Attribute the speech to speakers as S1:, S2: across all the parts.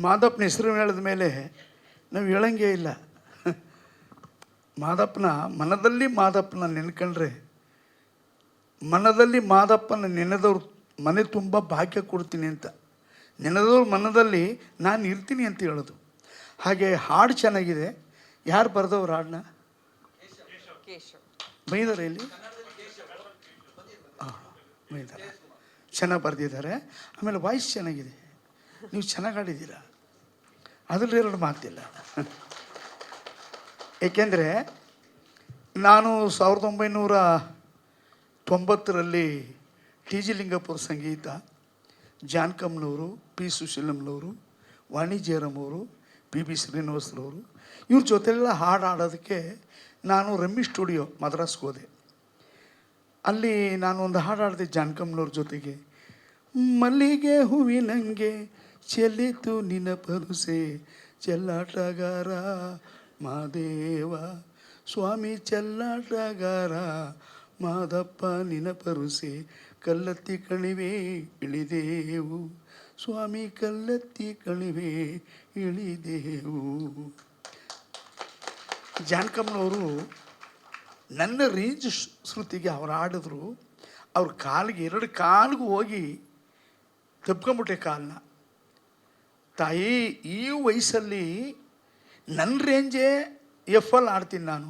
S1: ಮಾದಪ್ಪನ ಹೆಸರು ಹೇಳಿದ ಮೇಲೆ ನಾವು ಹೇಳಂಗೇ ಇಲ್ಲ. ಮಾದಪ್ಪನ ಮಾದಪ್ಪನ ನೆನ್ಕೊಂಡ್ರೆ, ಮನದಲ್ಲಿ ಮಾದಪ್ಪನ ನೆನೆದವ್ರು ಮನೆ ತುಂಬ ಭಾಗ್ಯ ಕೊಡ್ತೀನಿ ಅಂತ, ನೆನೆದವ್ರ ಮನದಲ್ಲಿ ನಾನು ಇರ್ತೀನಿ ಅಂತ ಹೇಳೋದು. ಹಾಗೆ ಹಾಡು ಚೆನ್ನಾಗಿದೆ. ಯಾರು ಬರೆದವ್ರು ಹಾಡನ್ನ? ಬೈದಾರ ಇಲ್ಲಿ? ಬೈದಾರ, ಚೆನ್ನಾಗಿ ಬರೆದಿದ್ದಾರೆ. ಆಮೇಲೆ ವಾಯ್ಸ್ ಚೆನ್ನಾಗಿದೆ, ನೀವು ಚೆನ್ನಾಗಿ ಹಾಡಿದ್ದೀರ, ಅದರಲ್ಲಿ ಎರಡು ಮಾತಿಲ್ಲ. ಏಕೆಂದರೆ ನಾನು 1990ರಲ್ಲಿ ಟಿ ಜಿ ಲಿಂಗಪುರ ಸಂಗೀತ, ಜಾನ್ಕಮ್ನವರು, ಪಿ ಸುಶೀಲಮ್ನವರು, ವಾಣಿ ಜಯರಾಮ್ ಅವರು, ಪಿ ಬಿ ಶ್ರೀನಿವಾಸರವರು, ಇವ್ರ ಜೊತೆಲ್ಲ ಹಾಡು ಹಾಡೋದಕ್ಕೆ ನಾನು ರಮ್ಮಿ ಸ್ಟುಡಿಯೋ ಮದ್ರಾಸ್ಗೆ ಹೋದೆ. ಅಲ್ಲಿ ನಾನು ಒಂದು ಹಾಡು ಹಾಡಿದೆ ಜಾನ್ಕಮ್ನವ್ರ ಜೊತೆಗೆ. ಮಲ್ಲಿಗೆ ಹೂವಿನಂಗೆ ಚೆಲ್ಲಿತು ನಿನ್ನ ಪರುಸೆ ಚೆಲ್ಲಾಟಗಾರ ಮಾದೇವ, ಸ್ವಾಮಿ ಚೆಲ್ಲಾಟಗಾರ ಮಾದಪ್ಪ ನಿನ ಪರುಸೆ ಕಲ್ಲತ್ತಿ ಕಣಿವೆ ಇಳಿದೇವು, ಸ್ವಾಮಿ ಕಲ್ಲತ್ತಿ ಕಣಿವೆ ಇಳಿದೇವು. ಜಾನ್ಕಮ್ನವರು ನನ್ನ ರೇಂಜ್ ಶ್ರುತಿಗೆ ಅವ್ರು ಹಾಡಿದ್ರು. ಅವ್ರ ಕಾಲಿಗೆ, ಎರಡು ಕಾಲಿಗೂ ಹೋಗಿ ತಪ್ಕೊಂಬಿಟ್ಟೆ ಕಾಲನ್ನ. ತಾಯಿ, ಈ ವಯಸ್ಸಲ್ಲಿ ನನ್ನ ರೇಂಜೇ ಎಫ್.ಎಲ್ ಆಡ್ತೀನಿ ನಾನು,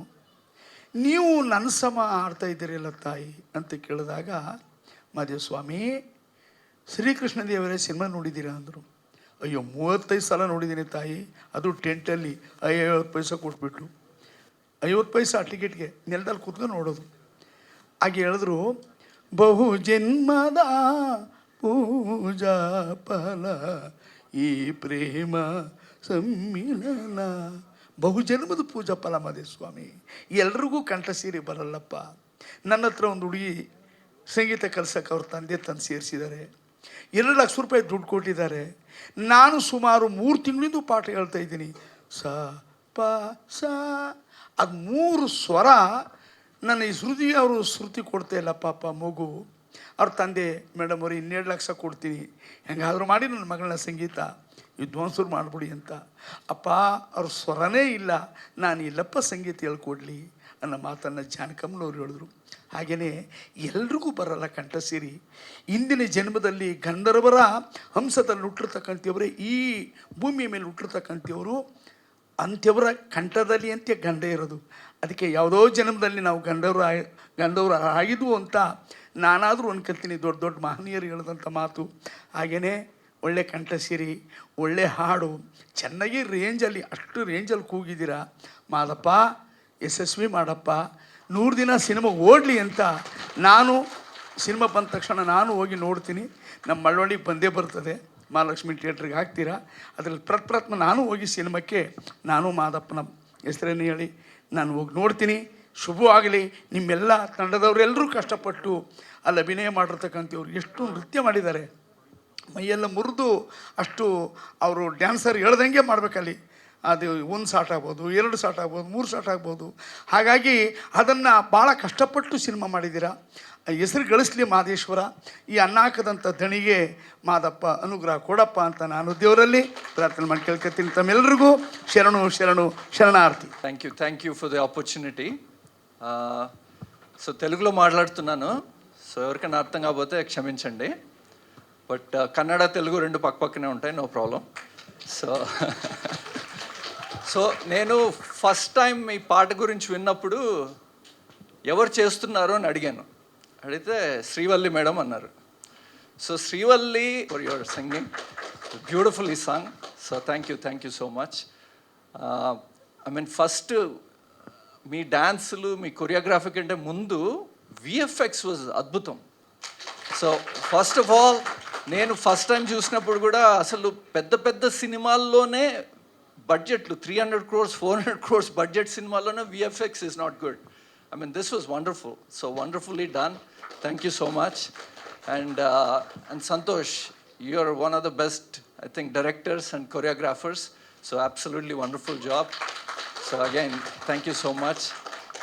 S1: ನೀವು ನನ್ನ ಸಮ ಆಡ್ತಾ ಇದ್ದೀರಲ್ಲ ತಾಯಿ ಅಂತ ಕೇಳಿದಾಗ, ಮಾದೇವಸ್ವಾಮಿ ಶ್ರೀಕೃಷ್ಣ ದೇವರೇ ಸಿನಿಮಾ ನೋಡಿದ್ದೀರಾ ಅಂದರು. ಅಯ್ಯೋ 35 ಸಲ ನೋಡಿದ್ದೀನಿ ತಾಯಿ, ಅದು ಟೆಂಟಲ್ಲಿ 50 ಪೈಸೆ ಕೊಟ್ಬಿಟ್ಟು, 50 ಪೈಸೆ ಟಿಕೆಟ್ಗೆ ನೆಲದಲ್ಲಿ ಕೂತ್ಕೊಂಡು ನೋಡೋದು. ಹಾಗೆ ಹೇಳಿದ್ರು, ಬಹು ಜನ್ಮದ ಪೂಜಾ ಫಲ ಈ ಪ್ರೇಮ ಸಮ್ಮಿಲನ. ಬಹುಜನ್ಮದ ಪೂಜಾ ಫಲ ಮಾದೇವಸ್ವಾಮಿ. ಎಲ್ರಿಗೂ ಕಂಠ ಸೇರಿ ಬರಲ್ಲಪ್ಪ. ನನ್ನ ಹತ್ರ ಒಂದು ಹುಡುಗಿ ಸಂಗೀತ ಕಲ್ಸಕ್ಕೆ ಅವ್ರ ತಂದೆ ತಂದು ಸೇರಿಸಿದ್ದಾರೆ. 2 ಲಕ್ಷ ರೂಪಾಯಿ ದುಡ್ಡು ಕೊಟ್ಟಿದ್ದಾರೆ. ನಾನು ಸುಮಾರು 3 ತಿಂಗಳಿಂದ ಪಾಠ ಹೇಳ್ತಾ ಇದ್ದೀನಿ. ಸ ಪ ಸ, ಅದು 3 ಸ್ವರ ನನ್ನ ಈ ಶ್ರುತಿ ಅವರು ಶ್ರುತಿ ಕೊಡ್ತಾ ಇಲ್ಲ ಪಾಪ ಮಗು. ಅವ್ರ ತಂದೆ, ಮೇಡಮ್ ಅವ್ರು 2 ಲಕ್ಷ ಕೊಡ್ತೀನಿ, ಹೆಂಗಾದರೂ ಮಾಡಿ ನನ್ನ ಮಗಳನ್ನ ಸಂಗೀತ ವಿದ್ವಾಂಸರು ಮಾಡಿಬಿಡಿ ಅಂತ. ಅಪ್ಪ ಅವ್ರ ಸ್ವರನೇ ಇಲ್ಲ, ನಾನು ಇಲ್ಲಪ್ಪ ಸಂಗೀತ ಹೇಳ್ಕೊಡ್ಲಿ ಅನ್ನೋ ಮಾತನ್ನು ಜಾನಕಮ್ಮನವ್ರು ಹೇಳಿದ್ರು. ಹಾಗೆಯೇ ಎಲ್ರಿಗೂ ಬರಲ್ಲ ಕಂಠ ಸೇರಿ. ಇಂದಿನ ಜನ್ಮದಲ್ಲಿ ಗಂಧರ್ವರ ಹಂಸದಲ್ಲಿ ಹುಟ್ಟಿರ್ತಕ್ಕಂಥವ್ರೆ, ಈ ಭೂಮಿಯ ಮೇಲೆ ಹುಟ್ಟಿರ್ತಕ್ಕಂಥವ್ರು ಅಂಥವ್ರ ಕಂಠದಲ್ಲಿ ಅಂತ್ಯ ಗಂಧ ಇರೋದು. ಅದಕ್ಕೆ ಯಾವುದೋ ಜನ್ಮದಲ್ಲಿ ನಾವು ಗಂಧರ್ವರು ಆಗಿದ್ವು ಅಂತ ನಾನಾದರೂ ಅನ್ಕೊಳ್ತೀನಿ. ದೊಡ್ಡ ದೊಡ್ಡ ಮಹನೀಯರು ಹೇಳಿದಂಥ ಮಾತು. ಹಾಗೆಯೇ ಒಳ್ಳೆ ಕಂಠ ಸೇರಿ, ಒಳ್ಳೆ ಹಾಡು, ಚೆನ್ನಾಗಿ ರೇಂಜಲ್ಲಿ, ಅಷ್ಟು ರೇಂಜಲ್ಲಿ ಕೂಗಿದ್ದೀರಾ. ಮಾದಪ್ಪ ಯಶಸ್ವಿ ಮಾಡಪ್ಪ, 100 ದಿನ ಸಿನಿಮಾ ಓಡಲಿ ಅಂತ ನಾನು, ಸಿನಿಮಾ ಬಂದ ತಕ್ಷಣ ನಾನು ಹೋಗಿ ನೋಡ್ತೀನಿ. ನಮ್ಮ ಮಳವಳ್ಳಿಗೆ ಬಂದೇ ಬರ್ತದೆ, ಮಹಾಲಕ್ಷ್ಮಿ ಥಿಯೇಟ್ರಿಗೆ ಹಾಕ್ತೀರಾ, ಅದರಲ್ಲಿ ಪ್ರಥಮ ನಾನು ಹೋಗಿ ಸಿನಿಮಾಕ್ಕೆ, ನಾನು ಮಾದಪ್ಪನ ಹೆಸರನ್ನು ಹೇಳಿ ನಾನು ಹೋಗಿ ನೋಡ್ತೀನಿ. ಶುಭವಾಗಲಿ. ನಿಮ್ಮೆಲ್ಲ ತಂಡದವರೆಲ್ಲರೂ ಕಷ್ಟಪಟ್ಟು ಅಲ್ಲಿ ಅಭಿನಯ ಮಾಡಿರ್ತಕ್ಕಂಥವ್ರು ಎಷ್ಟು ನೃತ್ಯ ಮಾಡಿದ್ದಾರೆ, ಮೈಯೆಲ್ಲ ಮುರಿದು ಅಷ್ಟು ಅವರು ಡ್ಯಾನ್ಸರ್ ಹೇಳ್ದಂಗೆ ಮಾಡಬೇಕಲ್ಲಿ. ಅದು 1 ಶಾಟ್ ಆಗ್ಬೋದು, 2 ಶಾಟ್ ಆಗ್ಬೋದು, 3 ಶಾಟ್ ಆಗ್ಬೋದು. ಹಾಗಾಗಿ ಅದನ್ನು ಭಾಳ ಕಷ್ಟಪಟ್ಟು ಸಿನಿಮಾ ಮಾಡಿದ್ದೀರಾ. ಹೆಸರು ಗಳಿಸಲಿ ಮಾದೇಶ್ವರ. ಈ ಅನ್ನಾಕದಂಥ ದಣಿಗೆ ಮಾದಪ್ಪ ಅನುಗ್ರಹ ಕೊಡಪ್ಪ ಅಂತ ನಾನು ದೇವರಲ್ಲಿ ಪ್ರಾರ್ಥನೆ ಮಾಡಿ ಕೇಳ್ಕೊತೀನಿ. ತಮ್ಮೆಲ್ಲರಿಗೂ ಶರಣು ಶರಣು ಶರಣಾರ್ಥಿ.
S2: Thank you for the opportunity. So తెలుగులో మాట్లాడుతున్నాను, సో ఎవరికైనా అర్థం కాకపోతే క్షమించండి. బట్ కన్నడ తెలుగు 2 పక్కనే ఉంటాయి, నో ప్రాబ్లం. సో నేను ఫస్ట్ టైం ఈ పాట గురించి విన్నప్పుడు ఎవరు చేస్తున్నారో అని అడిగితే శ్రీవల్లి మేడం అన్నారు. So Srivalli for your singing, beautifully song. So thank you so much. I mean first మీ డ్యాన్సులు, మీ కొరియోగ్రఫీ కంటే ముందు విఎఫ్ఎక్స్ వాజ్ అద్భుతం. సో ఫస్ట్ ఆఫ్ ఆల్ నేను ఫస్ట్ టైం చూసినప్పుడు కూడా అసలు పెద్ద పెద్ద సినిమాల్లోనే బడ్జెట్లు 300 crores 400 crores బడ్జెట్ సినిమాల్లోనే VFX is not good. I mean, this was wonderful. So wonderfully done. Thank you so much. And Santosh, you're one of the best, I think, directors and choreographers. So absolutely wonderful job. So again, thank you so much.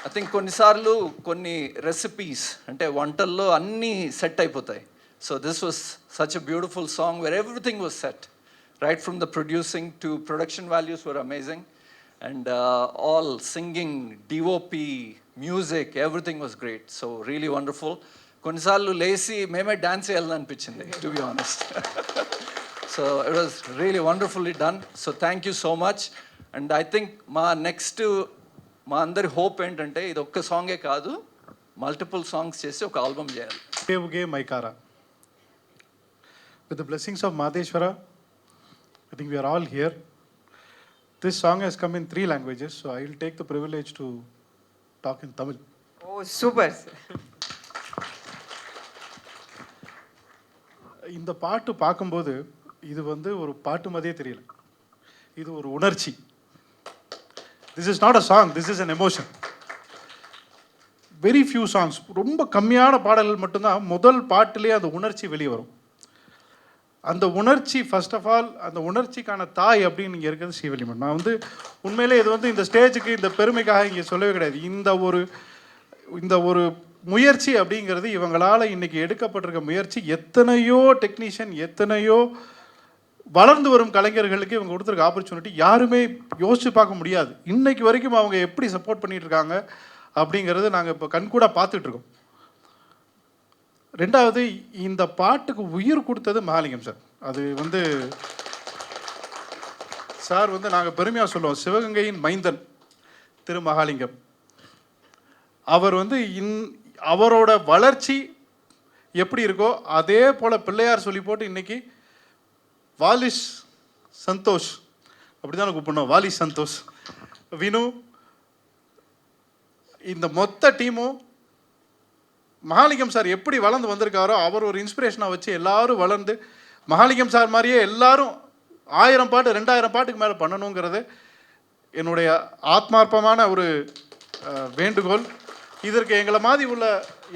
S2: I think కొన్నిసార్లు కొన్ని recipes అంటే వంటల్లో అన్నీ set అయిపోతాయి. So this was such a beautiful song where everything was set. right from the producing to production values were amazing. And all singing, DOP, music, everything was great. So really wonderful. కొన్నిసార్లు లేచి మేమే dance చేయాలనిపించింది, to be honest. So it was really wonderfully done. So thank you so much. And I think మా next మా అందరి hope ఏంటంటే ఇది ఒక్క సాంగే కాదు, మల్టిపుల్ సాంగ్స్ చేసి ఒక ఆల్బమ్ చేయాలి.
S3: Uge Maikara. With the blessings of Madheshwara, I think we are all here. This song has come in 3 languages, so I will take the privilege to talk in Tamil.
S4: Oh, super.
S3: இந்த பாட்டு பார்க்கும்போது இது வந்து ஒரு பாட்டு மாதிரியே தெரியல, இது ஒரு உணர்ச்சி. This is not a song, this is an emotion. Very few songs, ரொம்ப கம்மியான பாடல்கள் மட்டும்தான் முதல் பாட்டிலே அந்த உணர்ச்சி வெளியே வரும். அந்த உணர்ச்சி ஃபர்ஸ்ட் ஆஃப் ஆல், அந்த உணர்ச்சிக்கான தாய் அப்படின்னு இங்கே இருக்கிறது ஸ்ரீவல்லியம்மன். நான் வந்து உண்மையிலே இது வந்து இந்த ஸ்டேஜுக்கு இந்த பெருமைக்காக இங்கே சொல்லவே கிடையாது. இந்த ஒரு முயற்சி அப்படிங்கிறது இவங்களால் இன்றைக்கி எடுக்கப்பட்டிருக்க முயற்சி எத்தனையோ டெக்னீஷியன், எத்தனையோ வளர்ந்து வரும் கலைஞர்களுக்கு இவங்க கொடுத்துருக்க ஆப்பர்ச்சுனிட்டி யாருமே யோசித்து பார்க்க முடியாது. இன்னைக்கு வரைக்கும் அவங்க எப்படி சப்போர்ட் பண்ணிகிட்டு இருக்காங்க அப்படிங்கிறது நாங்கள் இப்போ கண்கூட பார்த்துட்ருக்கோம். ரெண்டாவது, இந்த பாட்டுக்கு உயிர் கொடுத்தது மகாலிங்கம் சார். அது வந்து சார் வந்து நாங்கள் பெருமையாக சொல்லுவோம், சிவகங்கையின் மைந்தன் திரு மகாலிங்கம். அவர் வந்து அவரோட வளர்ச்சி எப்படி இருக்கோ அதே போல் பிள்ளையார் சொல்லி போட்டு இன்றைக்கி வாலிஷ் சந்தோஷ், அப்படி தான் கூப்பிடணும், வாலிஷ் சந்தோஷ், வினு, இந்த மொத்த டீமும் மகாலிங்கம் சார் எப்படி வளர்ந்து வந்திருக்காரோ அவர் ஒரு இன்ஸ்பிரேஷனாக வச்சு எல்லாரும் வளர்ந்து மகாலிங்கம் சார் மாதிரியே எல்லாரும் 1000 பாட்டு 2000 பாட்டுக்கு மேலே பண்ணணுங்கிறது என்னுடைய ஆத்மார்ப்பமான ஒரு வேண்டுகோள். இதற்கு எங்களை மாதிரி உள்ள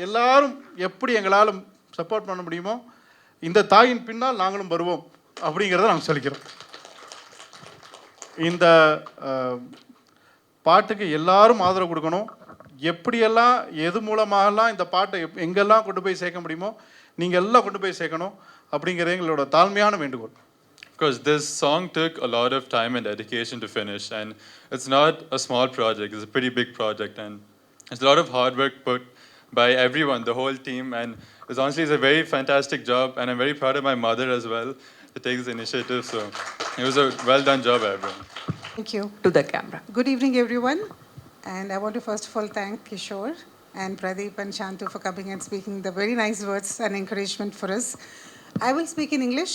S3: எல்லாரும் எப்படி எங்களால் சப்போர்ட் பண்ண முடியுமோ இந்த தாயின் பின்னால் நாங்களும் வருவோம் அப்படிங்கிறத நாங்கள் சொல்லிக்கிறோம். இந்த பாட்டுக்கு எல்லாரும் ஆதரவு கொடுக்கணும். எப்படியெல்லாம் எது மூலமாகலாம் இந்த பாட்டை எங்கெல்லாம் கொண்டு போய் சேர்க்க முடியுமோ நீங்கள் எல்லாம் கொண்டு போய் சேர்க்கணும் அப்படிங்கிறது எங்களோட தாழ்மையான வேண்டுகோள்.
S5: Because this song took a lot of time and dedication to finish, and it's not a small project, it's a pretty big project, and it's a lot of hard work put by everyone, the whole team, and it's honestly a very fantastic job, and I'm very proud of my mother as well to take this initiative, so it was a well done job everyone.
S4: Thank you to the camera. Good evening, everyone. And I want to first of all thank Kishore and Pradeep and Shantu for coming and speaking the very nice words and encouragement for us. I will speak in English.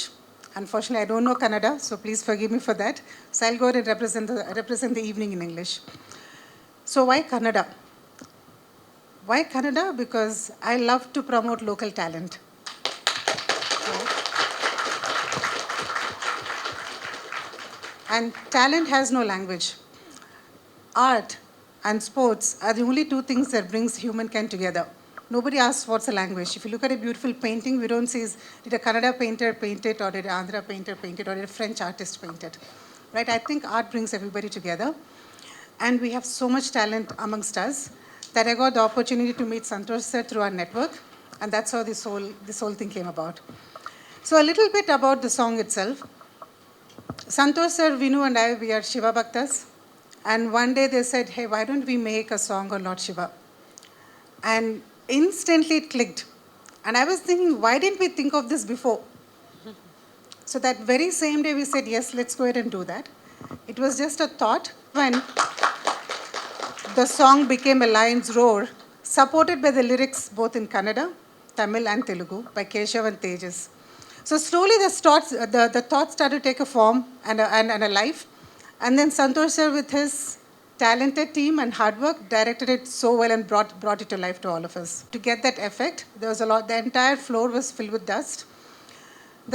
S4: Unfortunately, I don't know Kannada, so please forgive me for that. So I'll go ahead and represent the evening in English. So why Kannada? Why Kannada? Because I love to promote local talent. And talent has no language. Art and sports are the only 2 things that brings humankind together. Nobody asks what's a language. If you look at a beautiful painting, we don't say, did a Kannada painter paint it, or did an Andhra painter paint it, or did a French artist paint it? Right? I think art brings everybody together. And we have so much talent amongst us that I got the opportunity to meet Santosh sir through our network. And that's how this whole thing came about. So a little bit about the song itself. Santosh sir, Vinu and I, we are Shiva Bhaktas. And one day they said, hey, why don't we make a song on Lord Shiva? And instantly it clicked. And I was thinking, why didn't we think of this before? So that very same day we said, yes, let's go ahead and do that. It was just a thought. When the song became a lion's roar, supported by the lyrics both in Kannada, Tamil and Telugu by Keshav and Tejas. So slowly the thoughts started to take a form and a life. And then Santosh sir with his talented team and hard work directed it so well and brought it to life to all of us. To get that effect, there was a lot. The entire floor was filled with dust.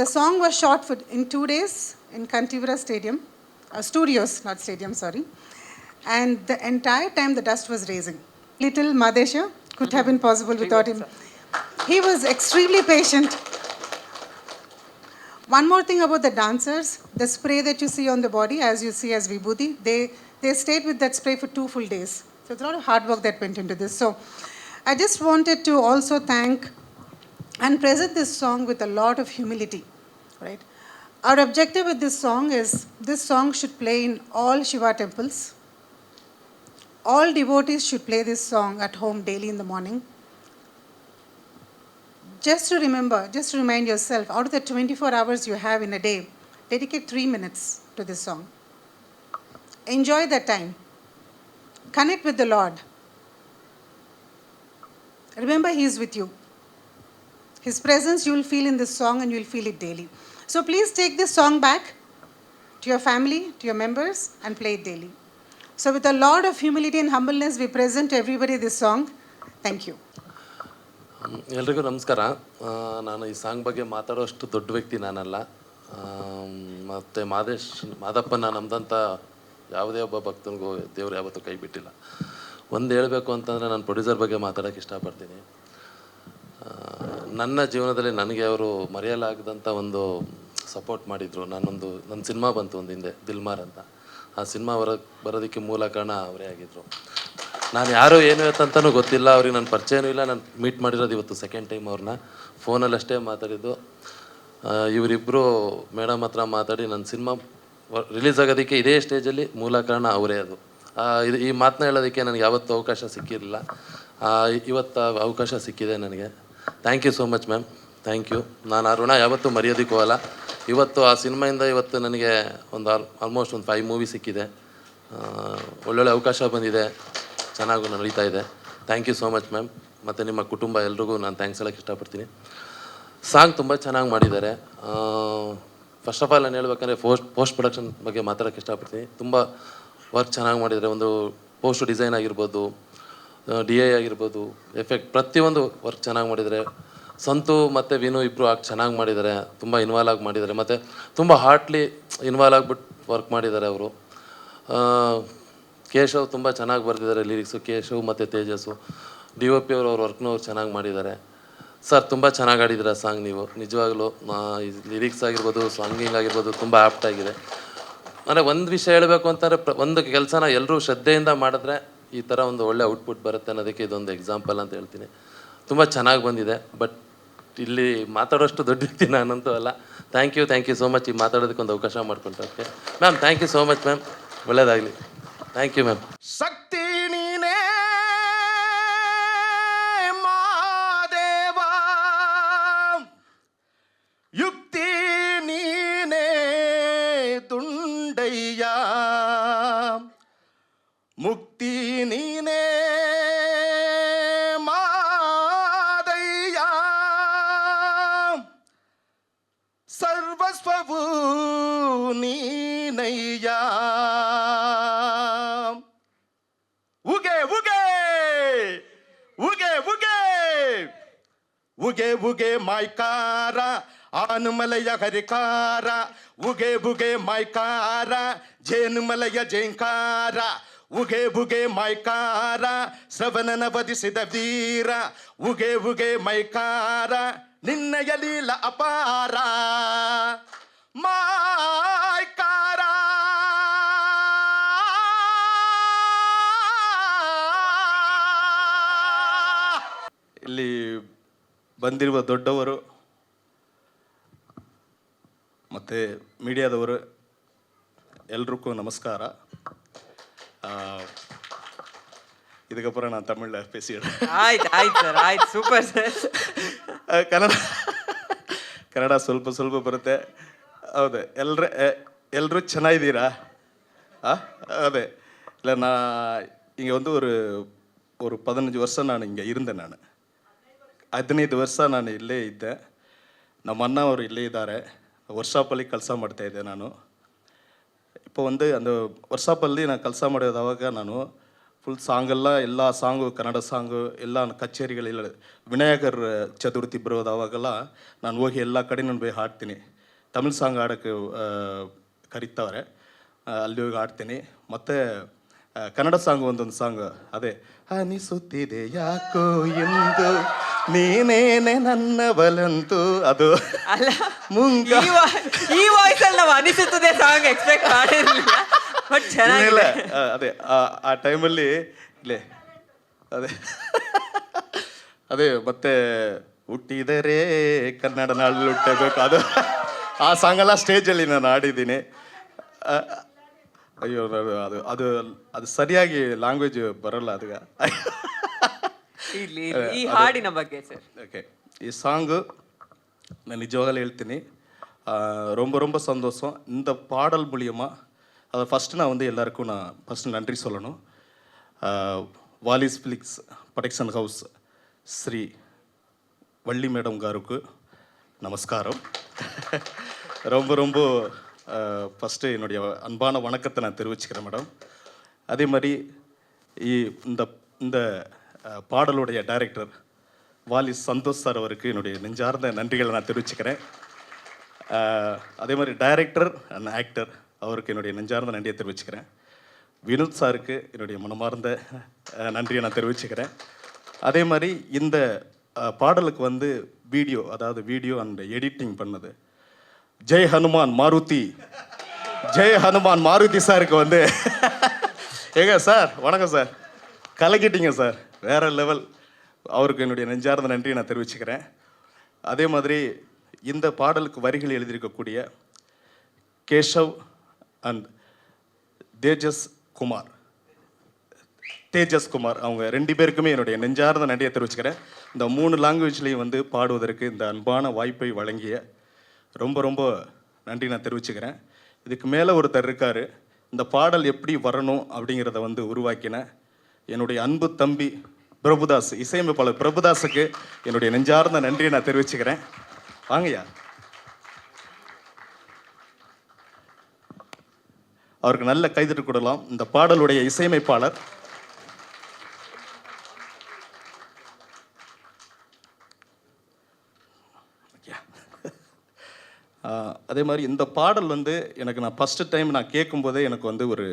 S4: The song was shot in 2 days in Kantivara Stadium, studios, not stadium, sorry. And the entire time the dust was raising. Little Madhesha could have been possible without him. He was extremely patient. One more thing about the dancers, the spray that you see on the body, as you see as Vibhuti, they stayed with that spray for 2 full days. So it's a lot of hard work that went into this. So I just wanted to also thank and present this song with a lot of humility, right? Our objective with this song is this song should play in all Shiva temples. All devotees should play this song at home daily in the morning. Just to remember, just to remind yourself, out of the 24 hours you have in a day, dedicate 3 minutes to this song. Enjoy that time. Connect with the Lord. Remember, He is with you. His presence you will feel in this song and you will feel it daily. So please take this song back to your family, to your members, and play it daily. So with a lot of humility and humbleness, we present to everybody this song. Thank you.
S6: ಎಲ್ರಿಗೂ ನಮಸ್ಕಾರ. ನಾನು ಈ song ಬಗ್ಗೆ ಮಾತಾಡೋಷ್ಟು ದೊಡ್ಡ ವ್ಯಕ್ತಿ ನಾನಲ್ಲ. ಮತ್ತು ಮಾದಪ್ಪನ ನಮ್ದಂಥ ಯಾವುದೇ ಒಬ್ಬ ಭಕ್ತನಿಗೂ ದೇವ್ರು ಯಾವತ್ತೂ ಕೈ ಬಿಟ್ಟಿಲ್ಲ. ಒಂದು ಹೇಳಬೇಕು ಅಂತಂದರೆ ನಾನು ಪ್ರೊಡ್ಯೂಸರ್ ಬಗ್ಗೆ ಮಾತಾಡೋಕ್ಕೆ ಇಷ್ಟಪಡ್ತೀನಿ. ನನ್ನ ಜೀವನದಲ್ಲಿ ನನಗೆ ಅವರು ಮರೆಯಲಾಗದಂಥ ಒಂದು ಸಪೋರ್ಟ್ ಮಾಡಿದರು. ನನ್ನ ಸಿನಿಮಾ ಬಂತು ಒಂದು ಹಿಂದೆ, ದಿಲ್ಮಾರ್ ಅಂತ. ಆ ಸಿನಿಮಾ ಬರೋದಕ್ಕೆ ಮೂಲ ಕಾರಣ ಅವರೇ ಆಗಿದ್ದರು. ನಾನು ಯಾರು ಏನು ಅಂತಲೂ ಗೊತ್ತಿಲ್ಲ, ಅವ್ರಿಗೆ ನನ್ನ ಪರಿಚಯನೂ ಇಲ್ಲ. ನಾನು ಮೀಟ್ ಮಾಡಿರೋದು ಇವತ್ತು ಸೆಕೆಂಡ್ ಟೈಮ್ ಅವ್ರನ್ನ. ಫೋನಲ್ಲಿ ಅಷ್ಟೇ ಮಾತಾಡಿದ್ದು. ಇವರಿಬ್ಬರು ಮೇಡಮ್ ಹತ್ರ ಮಾತಾಡಿ ನನ್ನ ಸಿನಿಮಾ ರಿಲೀಸ್ ಆಗೋದಕ್ಕೆ ಇದೇ ಸ್ಟೇಜಲ್ಲಿ ಮೂಲ ಕಾರಣ ಅವರೇ. ಅದು ಈ ಮಾತನ್ನ ಹೇಳೋದಕ್ಕೆ ನನಗೆ ಯಾವತ್ತೂ ಅವಕಾಶ ಸಿಕ್ಕಿರಲಿಲ್ಲ. ಇವತ್ತು ಅವಕಾಶ ಸಿಕ್ಕಿದೆ ನನಗೆ. Thank you so much ma'am, thank you. ನಾನು ಆ ಋಣ ಯಾವತ್ತೂ ಮರೆಯೋದಕ್ಕೂ ಅಲ್ಲ. ಇವತ್ತು ಆ ಸಿನಿಮಾಯಿಂದ ಇವತ್ತು ನನಗೆ ಆಲ್ಮೋಸ್ಟ್ ಒಂದು 5 ಮೂವಿ ಸಿಕ್ಕಿದೆ. ಒಳ್ಳೊಳ್ಳೆ ಅವಕಾಶ ಬಂದಿದೆ, ಚೆನ್ನಾಗೂ ನಡೀತಾ ಇದೆ. Thank you so much ma'am. ಮತ್ತು ನಿಮ್ಮ ಕುಟುಂಬ ಎಲ್ರಿಗೂ ನಾನು ಥ್ಯಾಂಕ್ಸ್ ಹೇಳೋಕ್ಕೆ ಇಷ್ಟಪಡ್ತೀನಿ. ಸಾಂಗ್ ತುಂಬ ಚೆನ್ನಾಗಿ ಮಾಡಿದ್ದಾರೆ. ಫಸ್ಟ್ ಆಫ್ ಆಲ್ ನಾನು ಹೇಳ್ಬೇಕಂದ್ರೆ ಪೋಸ್ಟ್ ಪ್ರೊಡಕ್ಷನ್ ಬಗ್ಗೆ ಮಾತಾಡೋಕ್ಕೆ ಇಷ್ಟಪಡ್ತೀನಿ. ತುಂಬ ವರ್ಕ್ ಚೆನ್ನಾಗಿ ಮಾಡಿದ್ದಾರೆ. ಒಂದು ಪೋಸ್ಟ್ ಡಿಸೈನ್ ಆಗಿರ್ಬೋದು, DI ಆಗಿರ್ಬೋದು, ಎಫೆಕ್ಟ್, ಪ್ರತಿಯೊಂದು ವರ್ಕ್ ಚೆನ್ನಾಗಿ ಮಾಡಿದ್ದಾರೆ. ಸಂತು ಮತ್ತು ವಿನು ಇಬ್ಬರು ಚೆನ್ನಾಗಿ ಮಾಡಿದ್ದಾರೆ. ತುಂಬ ಇನ್ವಾಲ್ವ್ ಆಗಿ ಮಾಡಿದ್ದಾರೆ. ಮತ್ತು ತುಂಬ ಹಾರ್ಟ್ಲಿ ಇನ್ವಾಲ್ವ್ ಆಗಿಬಿಟ್ಟು ವರ್ಕ್ ಮಾಡಿದ್ದಾರೆ ಅವರು. ಕೇಶವ್ ತುಂಬ ಚೆನ್ನಾಗಿ ಬರೆದಿದ್ದಾರೆ ಲಿರಿಕ್ಸು. ಕೇಶವ್ ಮತ್ತು ತೇಜಸ್ಸು DOP ಅವ್ರ ವರ್ಕ್ನೂ ಅವ್ರು ಚೆನ್ನಾಗಿ ಮಾಡಿದ್ದಾರೆ. ಸರ್ ತುಂಬ ಚೆನ್ನಾಗಿ ಆಡಿದ್ದೀರ ಸಾಂಗ್ ನೀವು, ನಿಜವಾಗ್ಲೂ. ಲಿರಿಕ್ಸ್ ಆಗಿರ್ಬೋದು, ಸಾಂಗಿಂಗ್ ಆಗಿರ್ಬೋದು ತುಂಬ ಆ್ಯಪ್ಟ್ ಆಗಿದೆ. ಅಂದರೆ ಒಂದು ವಿಷಯ ಹೇಳಬೇಕು ಅಂತಂದರೆ, ಒಂದು ಕೆಲಸನ ಎಲ್ಲರೂ ಶ್ರದ್ಧೆಯಿಂದ ಮಾಡಿದ್ರೆ ಈ ಥರ ಒಂದು ಒಳ್ಳೆ ಔಟ್ಪುಟ್ ಬರುತ್ತೆ ಅನ್ನೋದಕ್ಕೆ ಇದೊಂದು ಎಕ್ಸಾಂಪಲ್ ಅಂತ ಹೇಳ್ತೀನಿ. ತುಂಬ ಚೆನ್ನಾಗಿ ಬಂದಿದೆ. ಬಟ್ ಇಲ್ಲಿ ಮಾತಾಡೋಷ್ಟು ದೊಡ್ಡ ವ್ಯಕ್ತಿ ನಾನಂತೂ ಅಲ್ಲ. ಥ್ಯಾಂಕ್ ಯು ಸೋ ಮಚ್ ಈ ಮಾತಾಡೋದಕ್ಕೆ ಒಂದು ಅವಕಾಶ ಮಾಡ್ಕೊಂಡ್ರೆ ma'am. Thank you so much ma'am, ಒಳ್ಳೆಯದಾಗಲಿ. Thank you ma'am.
S1: ಶಕ್ತಿ ನೀನೇ ಮಾದೇವ, ಯುಕ್ತಿ ನೀನೇ ದುಂಡಯ್ಯ, ಮುಕ್ತಿ ನೀನೇ ಮಾದಯ್ಯ, ಸರ್ವಸ್ವವು ನೀನಯ್ಯ. ಉಗೆ ಉಗೆ ಉಗೆ ಉಗೆ ಉಗೆ ಉಗೆ ಮೈಕಾರ ಆನುಮಲಯ ಹರಿಕಾರ, ಉಗೆ ಬುಗೆ ಮೈಕಾರ ಜೇನುಮಲಯ ಜೇಂಕಾರ, ಉಗೆ ಬುಗೆ ಮೈಕಾರ ಶ್ರವಣನ ವಧಿಸಿದ ವೀರ, ಉಗೆ ಉಗೆ ಮೈಕಾರ ನಿನ್ನಯ ಲೀಲ ಅಪಾರ ಮೈಕಾರ. ಇಲ್ಲಿ ಬಂದಿರುವ ದೊಡ್ಡವರು ಮತ್ತು ಮೀಡಿಯಾದವರು ಎಲ್ರಿಗೂ ನಮಸ್ಕಾರ. ಇದಕ್ಕப்புறம் நான் தமிழில் பேசிடுறேன்.
S7: ಆಯ್ತು ಸರ್, ಆಯ್ತು, ಸೂಪರ್ ಸರ್.
S1: ಕನ್ನಡ ಸ್ವಲ್ಪ ಬರುತ್ತೆ. ಹೌದು, ಎಲ್ಲರೂ ಚೆನ್ನಾಗಿದ್ದೀರಾ? ಅದೇ ಇಲ್ಲ, இங்கே வந்து ஒரு 15 வருஷம் நான் இங்கே இருந்தேன். 15 ವರ್ಷ ನಾನು ಇಲ್ಲೇ ಇದ್ದೆ. ನಮ್ಮ ಅಣ್ಣ ಅವರು ಇಲ್ಲೇ ಇದ್ದಾರೆ. ವರ್ಷಾಪಲ್ಲಿ ಕೆಲಸ ಮಾಡ್ತಾಯಿದ್ದೆ ನಾನು. இப்போ வந்து அந்த ವರ್ಷಾಪಲ್ಲಿ ನಾನು ಕೆಲಸ ಮಾಡೋದವಾಗ ನಾನು ಫುಲ್ ಸಾಂಗೆಲ್ಲ, ಎಲ್ಲ ಸಾಂಗು, ಕನ್ನಡ ಸಾಂಗು ಎಲ್ಲ ಕಚೇರಿಗಳೆಲ್ಲ, ವಿನಾಯಕರ್ ಚತುರ್ಥಿ ಬರೋದವಾಗೆಲ್ಲ ನಾನು ಹೋಗಿ ಎಲ್ಲ ಕಡೆ ನಾನು ಹೋಗಿ ಹಾಡ್ತೀನಿ. ತಮಿಳ್ ಸಾಂಗ್ ಆಡೋಕ್ಕೆ ಕರೀತಾವ್ರೆ, ಅಲ್ಲಿ ಹೋಗಿ ಆಡ್ತೀನಿ. ಮತ್ತು ಕನ್ನಡ ಸಾಂಗ್ ಒಂದೊಂದು ಸಾಂಗ್, ಅದೇ ಅನಿಸುತ್ತಿದೆ ಯಾಕೋ ಎಂದು ನೀನೇನೆ ನನ್ನವಲಂತು, ಅದು
S7: ಅಲ್ಲ,
S1: ಮುಂಗ
S7: ಈ ವಾಯ್ಸ್ ಅಲ್ಲಿ ನಾವು ಅನಿಸುತ್ತದೆ ಸಾಂಗ್ ಎಕ್ಸ್ಪೆಕ್ಟ್ ಮಾಡಿರಲಿಲ್ಲ, ಬಟ್ ಚೆನ್ನಾಗಿಲ್ಲ.
S1: ಅದೇ ಆ ಟೈಮಲ್ಲಿ ಇಲ್ಲೇ ಅದೇ ಮತ್ತೆ ಹುಟ್ಟಿದರೆ ಕನ್ನಡ ನಾಡಲ್ಲಿ ಹುಟ್ಟಬೇಕು,
S8: ಆ ಸಾಂಗೆಲ್ಲ ಸ್ಟೇಜಲ್ಲಿ ನಾನು ಆಡಿದ್ದೀನಿ. ಅಯ್ಯೋ ಅದು ಅದು ಅದು ಸರಿಯಾಗಿ ಲ್ಯಾಂಗ್ವೇಜ್ ಬರಲ್ಲ ಅದಕ್ಕೆ.
S7: ಇರ್ಲಿ, ಈ ಹಾಡಿನ ಬಗ್ಗೆ ಸರ್.
S8: ஓகே ಈ சாங்கு நான் நிஜவாக ಹೇಳ್ತೀನಿ ரொம்ப ரொம்ப சந்தோஷம். இந்த பாடல் மூலியமாக அதை ஃபஸ்ட்டு நான் வந்து எல்லாருக்கும் நான் ஃபஸ்ட்டு நன்றி சொல்லணும். Vallis Flix production house Shri Valli madam காருக்கு நமஸ்காரம். ரொம்ப ரொம்ப ஃபஸ்ட்டு என்னுடைய அன்பான வணக்கத்தை நான் தெரிவிச்சுக்கிறேன் மேடம். அதே மாதிரி இந்த இந்த பாடலுடைய டைரக்டர் வாலிஸ் சந்தோஷ் சார் அவருக்கு என்னுடைய நெஞ்சார்ந்த நன்றிகளை நான் தெரிவிச்சுக்கிறேன். அதே மாதிரி டைரக்டர் அண்ட் ஆக்டர் அவருக்கு என்னுடைய நெஞ்சார்ந்த நன்றியை தெரிவிச்சுக்கிறேன். வினோத் சாருக்கு என்னுடைய மனமார்ந்த நன்றியை நான் தெரிவிச்சுக்கிறேன். அதே மாதிரி இந்த பாடலுக்கு வந்து வீடியோ, அதாவது வீடியோ அண்ட் எடிட்டிங் பண்ணது ஜெய் ஹனுமான் மாருதி, ஜெய் ஹனுமான் மாருதி சாருக்கு வந்து ஏங்க சார் வணக்கம் சார், கலக்கிட்டீங்க சார், வேறு லெவல். அவருக்கு என்னுடைய நெஞ்சார்ந்த நன்றியை நான் தெரிவிச்சுக்கிறேன். அதே மாதிரி இந்த பாடலுக்கு வரிகள் எழுதியிருக்கக்கூடிய கேஷவ் அண்ட் தேஜஸ் குமார் அவங்க 2 பேருக்குமே என்னுடைய நெஞ்சார்ந்த நன்றியை தெரிவிச்சுக்கிறேன். இந்த 3 லாங்குவேஜ்லேயும் வந்து பாடுவதற்கு இந்த அன்பான வாய்ப்பை வழங்கிய ரொம்ப ரொம்ப நன்றி நான் தெரிவிச்சுக்கிறேன். இதுக்கு மேலே ஒருத்தர் இருக்கார், இந்த பாடல் எப்படி வரணும் அப்படிங்கிறத வந்து உருவாக்கின என்னுடைய அன்பு தம்பி பிரபுதாஸ், இசையமைப்பாளர் பிரபுதாஸுக்கு என்னுடைய நெஞ்சார்ந்த நன்றியை நான் தெரிவிச்சுக்கிறேன். வாங்கய்யா. அவருக்கு நல்ல கைதட்டு கொடுக்கலாம். இந்த பாடலுடைய இசையமைப்பாளர் அதே மாதிரி இந்த பாடல் வந்து எனக்கு நான் ஃபஸ்ட்டு டைம் நான் கேட்கும்போதே எனக்கு வந்து ஒரு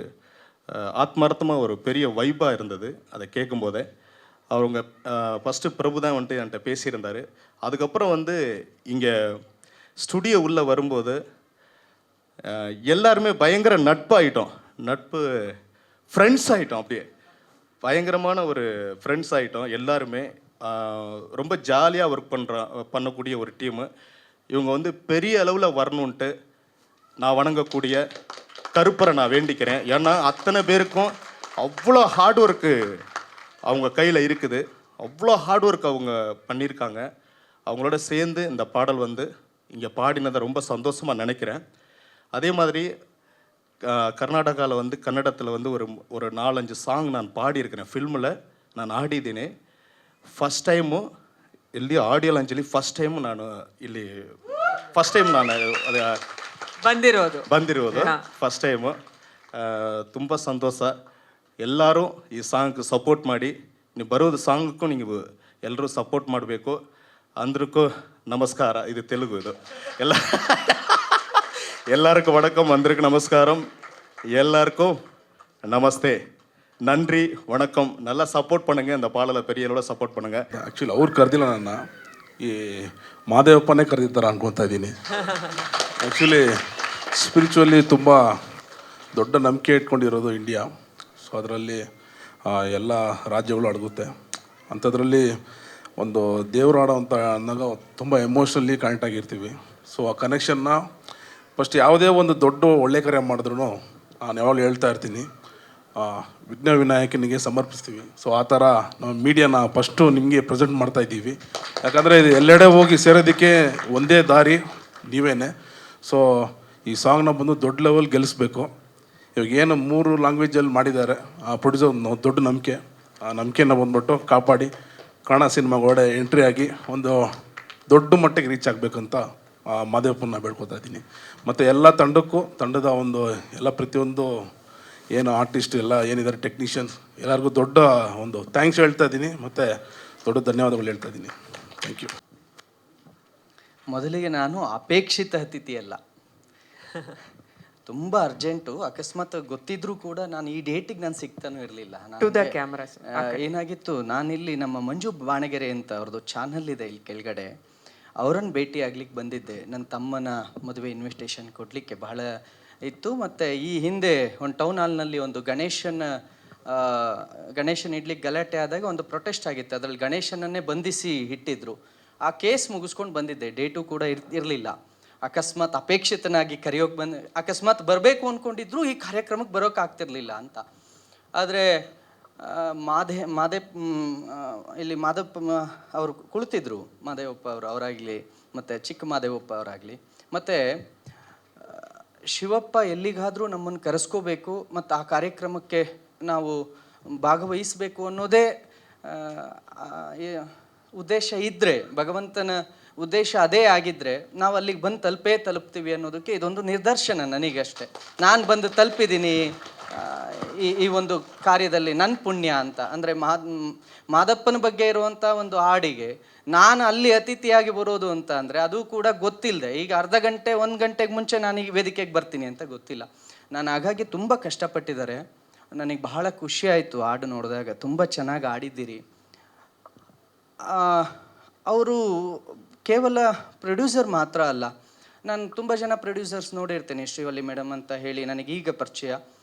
S8: ஆத்மார்த்தமாக ஒரு பெரிய வைப்பாக இருந்தது. அதை கேட்கும்போதே அவங்க ஃபஸ்ட்டு பிரபு தான் வந்துட்டு என்கிட்ட பேசியிருந்தார். அதுக்கப்புறம் வந்து இங்கே ஸ்டுடியோ உள்ளே வரும்போது எல்லாருமே பயங்கர நட்பு ஃப்ரெண்ட்ஸ் ஆகிட்டோம். அப்படியே பயங்கரமான ஒரு ஃப்ரெண்ட்ஸ் ஆகிட்டோம் எல்லாருமே. ரொம்ப ஜாலியாக ஒர்க் பண்ணக்கூடிய ஒரு டீமு. இவங்க வந்து பெரிய அளவில் வரணுன்ட்டு நான் வணங்கக்கூடிய கருப்பரை நான் வேண்டிக்கிறேன். ஏன்னா அத்தனை பேருக்கும் அவ்வளோ ஹார்ட் ஒர்க்கு அவங்க கையில் இருக்குது, அவ்வளோ ஹார்ட் ஒர்க் அவங்க பண்ணியிருக்காங்க. அவங்களோட சேர்ந்து இந்த பாடல் வந்து இங்கே பாடினதை ரொம்ப சந்தோஷமாக நினைக்கிறேன். அதே மாதிரி கர்நாடகாவில் வந்து கன்னடத்தில் வந்து ஒரு 4-5 சாங் நான் பாடியிருக்கிறேன். ಫಿಲ್ಮಲ್ಲಿ ನಾನು ಆಡಿದ್ದೀನಿ. ಫಸ್ಟ್ ಟೈಮು ಇಲ್ಲಿ ಆಡಿಯೋ ಲಾಂಚಲ್ಲಿ ಫಸ್ಟ್ ಟೈಮ್ ನಾನು ಅದು ಬಂದಿರೋದು ಫಸ್ಟ್ ಟೈಮು. ತುಂಬ ಸಂತೋಷ. ಎಲ್ಲರೂ ಈ ಸಾಂಗ್ ಸಪೋರ್ಟ್ ಮಾಡಿ, ನೀವು ಬರೋದು ಸಾಂಗಕ್ಕೂ ನೀವು ಎಲ್ಲರೂ ಸಪೋರ್ಟ್ ಮಾಡಬೇಕು. ಅಂದ್ರಕ್ಕೂ ನಮಸ್ಕಾರ. ಇದು ತೆಲುಗು. ಇದು எல்லாருக்கும் வணக்கம், வந்திருக்கு நமஸ்காரம், எல்லாருக்கும் நமஸ்தே, நன்றி, வணக்கம். நல்லா சப்போர்ட் பண்ணுங்கள், இந்த பாடலை பெரிய அளவில் சப்போர்ಟ್ பண்ணுங்கள்.
S9: ಆ್ಯಕ್ಚುಲಿ ಅವ್ರು ಕರೆದಿಲ್ಲ ನನ್ನ, ಈ ಮಾದೇವಪ್ಪನೇ ಕರೆದಿದ್ದಾರೆ ಅನ್ಕೊತಾ ಇದ್ದೀನಿ. ಆ್ಯಕ್ಚುಲಿ ಸ್ಪಿರಿಚುವಲಿ ತುಂಬ ದೊಡ್ಡ ನಂಬಿಕೆ ಇಟ್ಕೊಂಡಿರೋದು ಇಂಡಿಯಾ. ಸೊ ಅದರಲ್ಲಿ ಎಲ್ಲ ರಾಜ್ಯಗಳು ಅಡಗುತ್ತೆ. ಅಂಥದ್ರಲ್ಲಿ ಒಂದು ದೇವ್ರು ಆಡೋ ಅಂತ ಅಂದಾಗ ತುಂಬ ಎಮೋಷ್ನಲಿ ಕನೆಕ್ಟ್ ಆಗಿರ್ತೀವಿ. ಸೊ ಆ ಕನೆಕ್ಷನ್ನ ಫಸ್ಟ್ ಯಾವುದೇ ಒಂದು ದೊಡ್ಡ ಒಳ್ಳೆ ಕಾರ್ಯ ಮಾಡಿದ್ರು ನಾನು ಯಾವಾಗಲೂ ಹೇಳ್ತಾ ಇರ್ತೀನಿ, ವಿಘ್ನ ವಿನಾಯಕನಿಗೆ ಸಮರ್ಪಿಸ್ತೀವಿ. ಸೊ ಆ ಥರ ನಾವು ಮೀಡಿಯಾನ ಫಸ್ಟು ನಿಮಗೆ ಪ್ರೆಸೆಂಟ್ ಮಾಡ್ತಾ ಇದ್ದೀವಿ. ಯಾಕಂದರೆ ಇದು ಎಲ್ಲೆಡೆ ಹೋಗಿ ಸೇರೋದಕ್ಕೆ ಒಂದೇ ದಾರಿ ನೀವೇನೆ. ಸೊ ಈ ಸಾಂಗ್ನ ಬಂದು ದೊಡ್ಡ ಲೆವೆಲ್ ಗೆಲ್ಲಿಸ್ಬೇಕು. ಇವಾಗ ಏನು 3 ಲ್ಯಾಂಗ್ವೇಜಲ್ಲಿ ಮಾಡಿದ್ದಾರೆ, ಆ ಪ್ರೊಡ್ಯೂಸರ್ ಒಂದು ದೊಡ್ಡ ನಂಬಿಕೆ. ಆ ನಂಬಿಕೆನ ಬಂದ್ಬಿಟ್ಟು ಕಾಪಾಡಿ ಕನ್ನಡ ಸಿನಿಮಾಗಳೊಡೆ ಎಂಟ್ರಿ ಆಗಿ ಒಂದು ದೊಡ್ಡ ಮಟ್ಟಿಗೆ ರೀಚ್ ಆಗಬೇಕಂತ ಮಾದೇವಪ್ಪನ ಬೇಡ್ಕೊತಾ ಇದ್ದೀನಿ. ಮತ್ತು ಎಲ್ಲ ತಂಡದ ಒಂದು ಎಲ್ಲ ಪ್ರತಿಯೊಂದು ಏನು ಆರ್ಟಿಸ್ಟ್ ಎಲ್ಲ ಏನಿದ್ದಾರೆ ಟೆಕ್ನಿಷಿಯನ್ಸ್ ಎಲ್ಲರಿಗೂ ದೊಡ್ಡ ಒಂದು ಥ್ಯಾಂಕ್ಸ್ ಹೇಳ್ತಾ ಇದ್ದೀನಿ, ಮತ್ತು ದೊಡ್ಡ ಧನ್ಯವಾದಗಳು ಹೇಳ್ತಾ ಇದ್ದೀನಿ. Thank you.
S10: ಮೊದಲಿಗೆ ನಾನು ಅಪೇಕ್ಷಿತ ಅತಿಥಿ ಅಲ್ಲ, ತುಂಬ ಅರ್ಜೆಂಟು. ಅಕಸ್ಮಾತ್ ಗೊತ್ತಿದ್ರೂ ಕೂಡ ನಾನು ಈ ಡೇಟಿಗೆ ನಾನು ಸಿಗ್ತಾನೂ ಇರಲಿಲ್ಲ. ಏನಾಗಿತ್ತು, ನಾನಿಲ್ಲಿ ನಮ್ಮ ಮಂಜು ಬಾಣಗೆರೆ ಅಂತ ಅವ್ರದ್ದು ಚಾನಲ್ ಇದೆ ಇಲ್ಲಿ ಕೆಳಗಡೆ, ಅವರನ್ನು ಭೇಟಿ ಆಗ್ಲಿಕ್ಕೆ ಬಂದಿದ್ದೆ. ನನ್ನ ತಮ್ಮನ ಮದುವೆ ಇನ್ವಿಟೇಷನ್ ಕೊಡಲಿಕ್ಕೆ ಬಹಳ ಇತ್ತು. ಮತ್ತು ಈ ಹಿಂದೆ ಒಂದು ಟೌನ್ ಹಾಲ್ನಲ್ಲಿ ಒಂದು ಗಣೇಶನ್ ಇಡ್ಲಿಕ್ಕೆ ಗಲಾಟೆ ಆದಾಗ ಒಂದು ಪ್ರೊಟೆಸ್ಟ್ ಆಗಿತ್ತು. ಅದರಲ್ಲಿ ಗಣೇಶನನ್ನೇ ಬಂಧಿಸಿ ಇಟ್ಟಿದ್ರು. ಆ ಕೇಸ್ ಮುಗಿಸ್ಕೊಂಡು ಬಂದಿದ್ದೆ, ಡೇಟು ಕೂಡ ಇರಲಿಲ್ಲ. ಅಕಸ್ಮಾತ್ ಅಪೇಕ್ಷಿತನಾಗಿ ಕರೆಯೋಕೆ ಅಕಸ್ಮಾತ್ ಬರಬೇಕು ಅಂದ್ಕೊಂಡಿದ್ರು ಈ ಕಾರ್ಯಕ್ರಮಕ್ಕೆ ಬರೋಕ್ಕಾಗ್ತಿರ್ಲಿಲ್ಲ ಅಂತ. ಆದರೆ ಇಲ್ಲಿ ಮಾದಪ್ಪ ಅವರು ಕುಳಿತಿದ್ರು, ಮಾದೇವಪ್ಪ ಅವರಾಗಲಿ ಮತ್ತು ಚಿಕ್ಕ ಮಾದೇವಪ್ಪ ಅವರಾಗಲಿ, ಮತ್ತು ಶಿವಪ್ಪ ಎಲ್ಲಿಗಾದರೂ ನಮ್ಮನ್ನು ಕರೆಸ್ಕೋಬೇಕು ಮತ್ತು ಆ ಕಾರ್ಯಕ್ರಮಕ್ಕೆ ನಾವು ಭಾಗವಹಿಸಬೇಕು ಅನ್ನೋದೇ ಉದ್ದೇಶ ಇದ್ದರೆ, ಭಗವಂತನ ಉದ್ದೇಶ ಅದೇ ಆಗಿದ್ದರೆ ನಾವು ಅಲ್ಲಿಗೆ ಬಂದು ತಲುಪ್ತೀವಿ ಅನ್ನೋದಕ್ಕೆ ಇದೊಂದು ನಿದರ್ಶನ ನನಗಷ್ಟೇ. ನಾನು ಬಂದು ತಲುಪಿದ್ದೀನಿ ಈ ಒಂದು ಕಾರ್ಯದಲ್ಲಿ, ನನ್ನ ಪುಣ್ಯ ಅಂತ. ಅಂದರೆ ಮಾದಪ್ಪನ ಬಗ್ಗೆ ಇರುವಂಥ ಒಂದು ಹಾಡಿಗೆ ನಾನು ಅಲ್ಲಿ ಅತಿಥಿಯಾಗಿ ಬರೋದು ಅಂತ ಅಂದರೆ ಅದು ಕೂಡ ಗೊತ್ತಿಲ್ಲದೆ, ಈಗ ಅರ್ಧ ಗಂಟೆ 1 ಗಂಟೆಗೆ ಮುಂಚೆ ನಾನು ಈ ವೇದಿಕೆಗೆ ಬರ್ತೀನಿ ಅಂತ ಗೊತ್ತಿಲ್ಲ. ನಾನು ಹಾಗಾಗಿ ತುಂಬ ಕಷ್ಟಪಟ್ಟಿದ್ದಾರೆ. ನನಗೆ ಬಹಳ ಖುಷಿ ಆಯಿತು ಹಾಡು ನೋಡಿದಾಗ. ತುಂಬ ಚೆನ್ನಾಗಿ ಆಡಿದ್ದೀರಿ. ಅವರು ಕೇವಲ ಪ್ರೊಡ್ಯೂಸರ್ ಮಾತ್ರ ಅಲ್ಲ, ನಾನು ತುಂಬ ಜನ ಪ್ರೊಡ್ಯೂಸರ್ಸ್ ನೋಡಿರ್ತೇನೆ, ಶ್ರೀವಲ್ಲಿ ಮೇಡಮ್ ಅಂತ ಹೇಳಿ ನನಗೀಗ ಪರಿಚಯ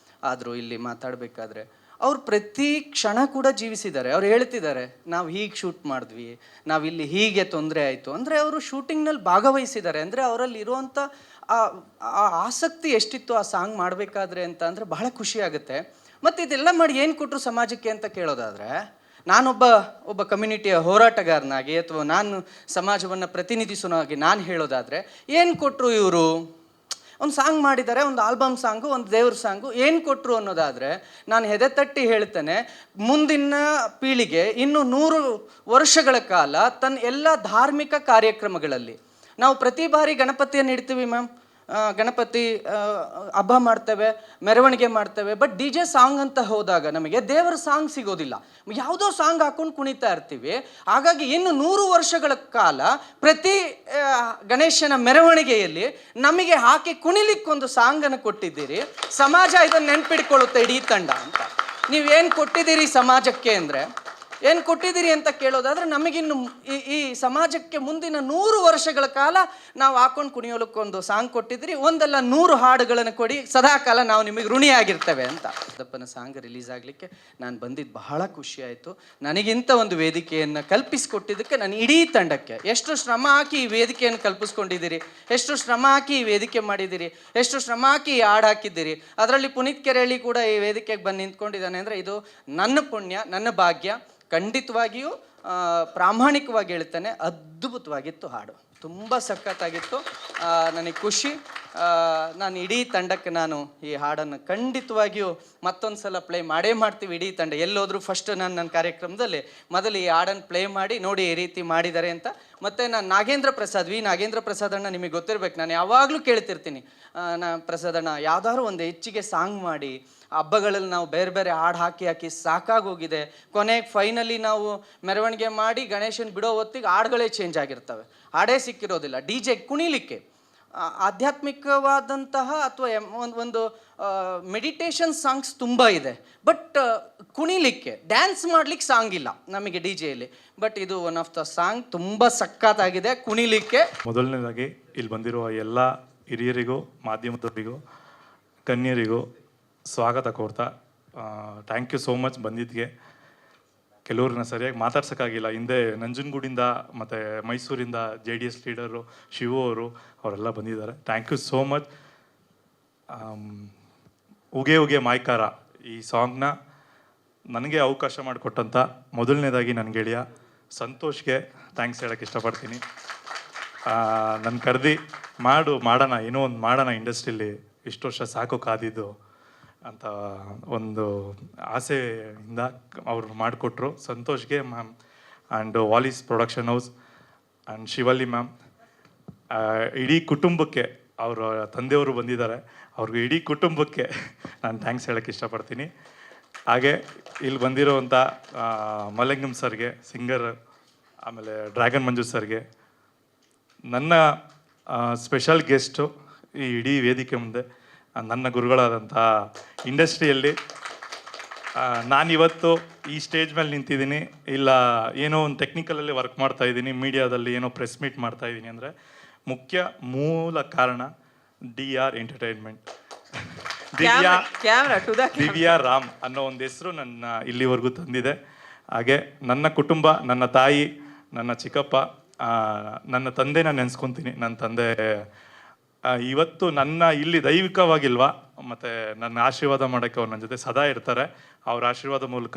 S10: ಆದರೂ ಇಲ್ಲಿ ಮಾತಾಡಬೇಕಾದ್ರೆ ಅವ್ರು ಪ್ರತಿ ಕ್ಷಣ ಕೂಡ ಜೀವಿಸಿದ್ದಾರೆ. ಅವ್ರು ಹೇಳ್ತಿದ್ದಾರೆ, ನಾವು ಹೀಗೆ ಶೂಟ್ ಮಾಡಿದ್ವಿ, ನಾವಿಲ್ಲಿ ಹೀಗೆ ತೊಂದರೆ ಆಯಿತು ಅಂದರೆ ಅವರು ಶೂಟಿಂಗ್ನಲ್ಲಿ ಭಾಗವಹಿಸಿದ್ದಾರೆ. ಅಂದರೆ ಅವರಲ್ಲಿ ಇರುವಂಥ ಆ ಆಸಕ್ತಿ ಎಷ್ಟಿತ್ತು ಆ ಸಾಂಗ್ ಮಾಡಬೇಕಾದ್ರೆ ಅಂತ ಅಂದರೆ ಬಹಳ ಖುಷಿ ಆಗುತ್ತೆ. ಮತ್ತು ಇದೆಲ್ಲ ಮಾಡಿ ಏನು ಕೊಟ್ಟರು ಸಮಾಜಕ್ಕೆ ಅಂತ ಕೇಳೋದಾದರೆ, ನಾನೊಬ್ಬ ಕಮ್ಯುನಿಟಿಯ ಹೋರಾಟಗಾರನಾಗಿ ಅಥವಾ ನಾನು ಸಮಾಜವನ್ನು ಪ್ರತಿನಿಧಿಸೋನಾಗಿ ನಾನು ಹೇಳೋದಾದರೆ ಏನು ಕೊಟ್ಟರು ಇವರು? ಒಂದು ಸಾಂಗ್ ಮಾಡಿದ್ದಾರೆ, ಒಂದು ಆಲ್ಬಮ್ ಸಾಂಗು, ಒಂದು ದೇವ್ರ ಸಾಂಗು, ಏನು ಕೊಟ್ಟರು ಅನ್ನೋದಾದರೆ ನಾನು ಹೆದೆ ತಟ್ಟಿ ಹೇಳ್ತೇನೆ, ಮುಂದಿನ ಪೀಳಿಗೆ ಇನ್ನು 100 ವರ್ಷಗಳ ಕಾಲ ತನ್ನ ಎಲ್ಲ ಧಾರ್ಮಿಕ ಕಾರ್ಯಕ್ರಮಗಳಲ್ಲಿ ನಾವು ಪ್ರತಿ ಬಾರಿ ಗಣಪತಿಯನ್ನು ಇಡ್ತೀವಿ ಮ್ಯಾಮ್, ಗಣಪತಿ ಹಬ್ಬ ಮಾಡ್ತೇವೆ, ಮೆರವಣಿಗೆ ಮಾಡ್ತೇವೆ, ಬಟ್ DJ ಸಾಂಗ್ ಅಂತ ಹೋದಾಗ ನಮಗೆ ದೇವರ ಸಾಂಗ್ ಸಿಗೋದಿಲ್ಲ, ಯಾವುದೋ ಸಾಂಗ್ ಹಾಕೊಂಡು ಕುಣಿತಾ ಇರ್ತೀವಿ. ಹಾಗಾಗಿ ಇನ್ನು 100 ವರ್ಷಗಳ ಕಾಲ ಪ್ರತಿ ಗಣೇಶನ ಮೆರವಣಿಗೆಯಲ್ಲಿ ನಮಗೆ ಹಾಕಿ ಕುಣಿಲಿಕ್ಕೊಂದು ಸಾಂಗನ್ನು ಕೊಟ್ಟಿದ್ದೀರಿ. ಸಮಾಜ ಇದನ್ನು ನೆನ್ಪಿಡ್ಕೊಳ್ಳುತ್ತೆ, ಇಡೀ ತಂಡ ಅಂತ. ನೀವೇನು ಕೊಟ್ಟಿದ್ದೀರಿ ಸಮಾಜಕ್ಕೆ ಅಂದರೆ, ಏನು ಕೊಟ್ಟಿದ್ದೀರಿ ಅಂತ ಕೇಳೋದಾದರೆ, ನಮಗಿನ್ನು ಈ ಸಮಾಜಕ್ಕೆ ಮುಂದಿನ 100 ವರ್ಷಗಳ ಕಾಲ ನಾವು ಹಾಕೊಂಡು ಕುಣಿಯೋಲಕ್ಕೊಂದು ಸಾಂಗ್ ಕೊಟ್ಟಿದ್ದೀರಿ, ಒಂದಲ್ಲ 100 ಹಾಡುಗಳನ್ನು ಕೊಡಿ, ಸದಾಕಾಲ ನಾವು ನಿಮಗೆ ಋಣಿಯಾಗಿರ್ತೇವೆ ಅಂತ. ದಪ್ಪನ ಸಾಂಗ್ ರಿಲೀಸ್ ಆಗಲಿಕ್ಕೆ ನಾನು ಬಂದಿದ್ದು ಬಹಳ ಖುಷಿ ಆಯಿತು. ನನಗಿಂತ ಒಂದು ವೇದಿಕೆಯನ್ನು ಕಲ್ಪಿಸಿಕೊಟ್ಟಿದ್ದಕ್ಕೆ ನಾನು ಇಡೀ ತಂಡಕ್ಕೆ, ಎಷ್ಟು ಶ್ರಮ ಹಾಕಿ ಈ ವೇದಿಕೆಯನ್ನು ಕಲ್ಪಿಸ್ಕೊಂಡಿದ್ದೀರಿ, ಎಷ್ಟು ಶ್ರಮ ಹಾಕಿ ಈ ವೇದಿಕೆ ಮಾಡಿದ್ದೀರಿ, ಎಷ್ಟು ಶ್ರಮ ಹಾಕಿ ಈ ಹಾಡು ಹಾಕಿದ್ದೀರಿ. ಅದರಲ್ಲಿ ಪುನೀತ್ ಕೆರೆಹಳ್ಳಿ ಕೂಡ ಈ ವೇದಿಕೆಗೆ ಬಂದು ನಿಂತ್ಕೊಂಡಿದ್ದಾನೆ ಅಂದರೆ ಇದು ನನ್ನ ಪುಣ್ಯ, ನನ್ನ ಭಾಗ್ಯ. ಖಂಡಿತವಾಗಿಯೂ ಪ್ರಾಮಾಣಿಕವಾಗಿ ಹೇಳ್ತೇನೆ, ಅದ್ಭುತವಾಗಿತ್ತು ಹಾಡು, ತುಂಬ ಸಖತ್ತಾಗಿತ್ತು. ನನಗೆ ಖುಷಿ. ನಾನು ಇಡೀ ತಂಡಕ್ಕೆ ನಾನು ಈ ಹಾಡನ್ನು ಖಂಡಿತವಾಗಿಯೂ ಮತ್ತೊಂದು ಸಲ ಪ್ಲೇ ಮಾಡೇ ಮಾಡ್ತೀವಿ. ಇಡೀ ತಂಡ ಎಲ್ಲೋದ್ರೂ ಫಸ್ಟ್ ನನ್ನ ಕಾರ್ಯಕ್ರಮದಲ್ಲಿ ಮೊದಲು ಈ ಹಾಡನ್ನು ಪ್ಲೇ ಮಾಡಿ ನೋಡಿ ಈ ರೀತಿ ಮಾಡಿದ್ದಾರೆ ಅಂತ. ಮತ್ತು ನಾನು ನಾಗೇಂದ್ರ ಪ್ರಸಾದ್ ಅಣ್ಣ ನಿಮಗೆ ಗೊತ್ತಿರಬೇಕು, ನಾನು ಯಾವಾಗಲೂ ಕೇಳ್ತಿರ್ತೀನಿ, ಪ್ರಸಾದಣ್ಣ ಯಾವ್ದಾದ್ರು ಒಂದು ಹೆಚ್ಚಿಗೆ ಸಾಂಗ್ ಮಾಡಿ, ಹಬ್ಬಗಳಲ್ಲಿ ನಾವು ಬೇರೆ ಬೇರೆ ಹಾಡು ಹಾಕಿ ಸಾಕಾಗೋಗಿದೆ, ಕೊನೆಗೆ ಫೈನಲಿ ನಾವು ಮೆರವಣಿಗೆ ಮಾಡಿ ಗಣೇಶನ ಬಿಡೋ ಹೊತ್ತಿಗೆ ಹಾಡುಗಳೇ ಚೇಂಜ್ ಆಗಿರ್ತವೆ, ಹಾಡೇ ಸಿಕ್ಕಿರೋದಿಲ್ಲ. DJ ಕುಣಿಲಿಕ್ಕೆ ಆಧ್ಯಾತ್ಮಿಕವಾದಂತಹ ಅಥವಾ ಒಂದು ಮೆಡಿಟೇಷನ್ ಸಾಂಗ್ಸ್ ತುಂಬ ಇದೆ, ಬಟ್ ಕುಣಿಲಿಕ್ಕೆ ಡ್ಯಾನ್ಸ್ ಮಾಡ್ಲಿಕ್ಕೆ ಸಾಂಗ್ ಇಲ್ಲ ನಮಗೆ DJಯಲ್ಲಿ. ಬಟ್ ಇದು ಒನ್ ಆಫ್ ದ ಸಾಂಗ್ ತುಂಬ ಸಖತ್ತಾಗಿದೆ ಕುಣಿಲಿಕ್ಕೆ.
S11: ಮೊದಲನೇದಾಗಿ ಇಲ್ಲಿ ಬಂದಿರುವ ಎಲ್ಲ ಹಿರಿಯರಿಗೂ, ಮಾಧ್ಯಮದವರಿಗೂ, ಕನ್ಯರಿಗೂ ಸ್ವಾಗತ ಕೋರ್ತಾ, ಥ್ಯಾಂಕ್ ಯು ಸೋ ಮಚ್ ಬಂದಿದ್ದಕ್ಕೆ. ಕೆಲವ್ರನ್ನ ಸರಿಯಾಗಿ ಮಾತಾಡ್ಸೋಕ್ಕಾಗಿಲ್ಲ, ಹಿಂದೆ ನಂಜನಗೂಡಿಂದ ಮತ್ತು ಮೈಸೂರಿಂದ JDS ಲೀಡರು ಶಿವು ಅವರೆಲ್ಲ ಬಂದಿದ್ದಾರೆ. Thank you so much. ಉಗೆ ಉಗೆ ಮಾಯ್ಕಾರ ಈ ಸಾಂಗ್ನ ನನಗೆ ಅವಕಾಶ ಮಾಡಿಕೊಟ್ಟಂಥ ಮೊದಲನೇದಾಗಿ ನನ್ನ ಗೆಳೆಯ ಸಂತೋಷ್ಗೆ ಥ್ಯಾಂಕ್ಸ್ ಹೇಳೋಕ್ಕೆ ಇಷ್ಟಪಡ್ತೀನಿ. ನನ್ನ ಕರೆದು ಮಾಡೋಣ, ಏನೋ ಒಂದು ಮಾಡೋಣ ಇಂಡಸ್ಟ್ರೀಲಿ, ಇಷ್ಟು ವರ್ಷ ಸಾಕು ಕಾದಿದ್ದು ಅಂತ ಒಂದು ಆಸೆಯಿಂದ ಅವರು ಮಾಡಿಕೊಟ್ರು. ಸಂತೋಷ್ಗೆ ma'am and Vallis production house and Shivalli ma'am, ಇಡೀ ಕುಟುಂಬಕ್ಕೆ, ಅವರ ತಂದೆಯವರು ಬಂದಿದ್ದಾರೆ, ಅವ್ರಿಗೆ ಇಡೀ ಕುಟುಂಬಕ್ಕೆ ನಾನು ಥ್ಯಾಂಕ್ಸ್ ಹೇಳೋಕ್ಕೆ ಇಷ್ಟಪಡ್ತೀನಿ. ಹಾಗೆ ಇಲ್ಲಿ ಬಂದಿರೋವಂಥ ಮಲಂಗಮ್ ಸರ್ಗೆ, ಸಿಂಗರ್, ಆಮೇಲೆ ಡ್ರ್ಯಾಗನ್ ಮಂಜು ಸರ್ಗೆ, ನನ್ನ ಸ್ಪೆಷಲ್ ಗೆಸ್ಟು ಈ ಇಡೀ ವೇದಿಕೆ ಮುಂದೆ ನನ್ನ ಗುರುಗಳಾದಂಥ ಇಂಡಸ್ಟ್ರಿಯಲ್ಲಿ ನಾನಿವತ್ತು ಈ ಸ್ಟೇಜ್ ಮೇಲೆ ನಿಂತಿದ್ದೀನಿ, ಇಲ್ಲ ಏನೋ ಒಂದು ಟೆಕ್ನಿಕಲಲ್ಲಿ ವರ್ಕ್ ಮಾಡ್ತಾ ಇದ್ದೀನಿ, ಮೀಡಿಯಾದಲ್ಲಿ ಏನೋ ಪ್ರೆಸ್ ಮೀಟ್ ಮಾಡ್ತಾ ಇದ್ದೀನಿ ಅಂದರೆ ಮೂಲ ಕಾರಣ DR ಎಂಟರ್ಟೈನ್ಮೆಂಟ್. ದಿವ್ಯಾ ರಾಮ್ ಅನ್ನೋ ಒಂದು ಹೆಸರು ನನ್ನ ಇಲ್ಲಿವರೆಗೂ ತಂದಿದೆ. ಹಾಗೆ ನನ್ನ ಕುಟುಂಬ, ನನ್ನ ತಾಯಿ, ನನ್ನ ಚಿಕ್ಕಪ್ಪ, ನನ್ನ ತಂದೆನ ನೆನೆಸ್ಕೊತೀನಿ. ನನ್ನ ತಂದೆ ಇವತ್ತು ನನ್ನ ಇಲ್ಲಿ ದೈವಿಕವಾಗಿಲ್ವಾ, ಮತ್ತು ನನ್ನ ಆಶೀರ್ವಾದ ಮಾಡೋಕ್ಕೆ ಅವ್ರು ನನ್ನ ಜೊತೆ ಸದಾ ಇರ್ತಾರೆ. ಅವ್ರ ಆಶೀರ್ವಾದ ಮೂಲಕ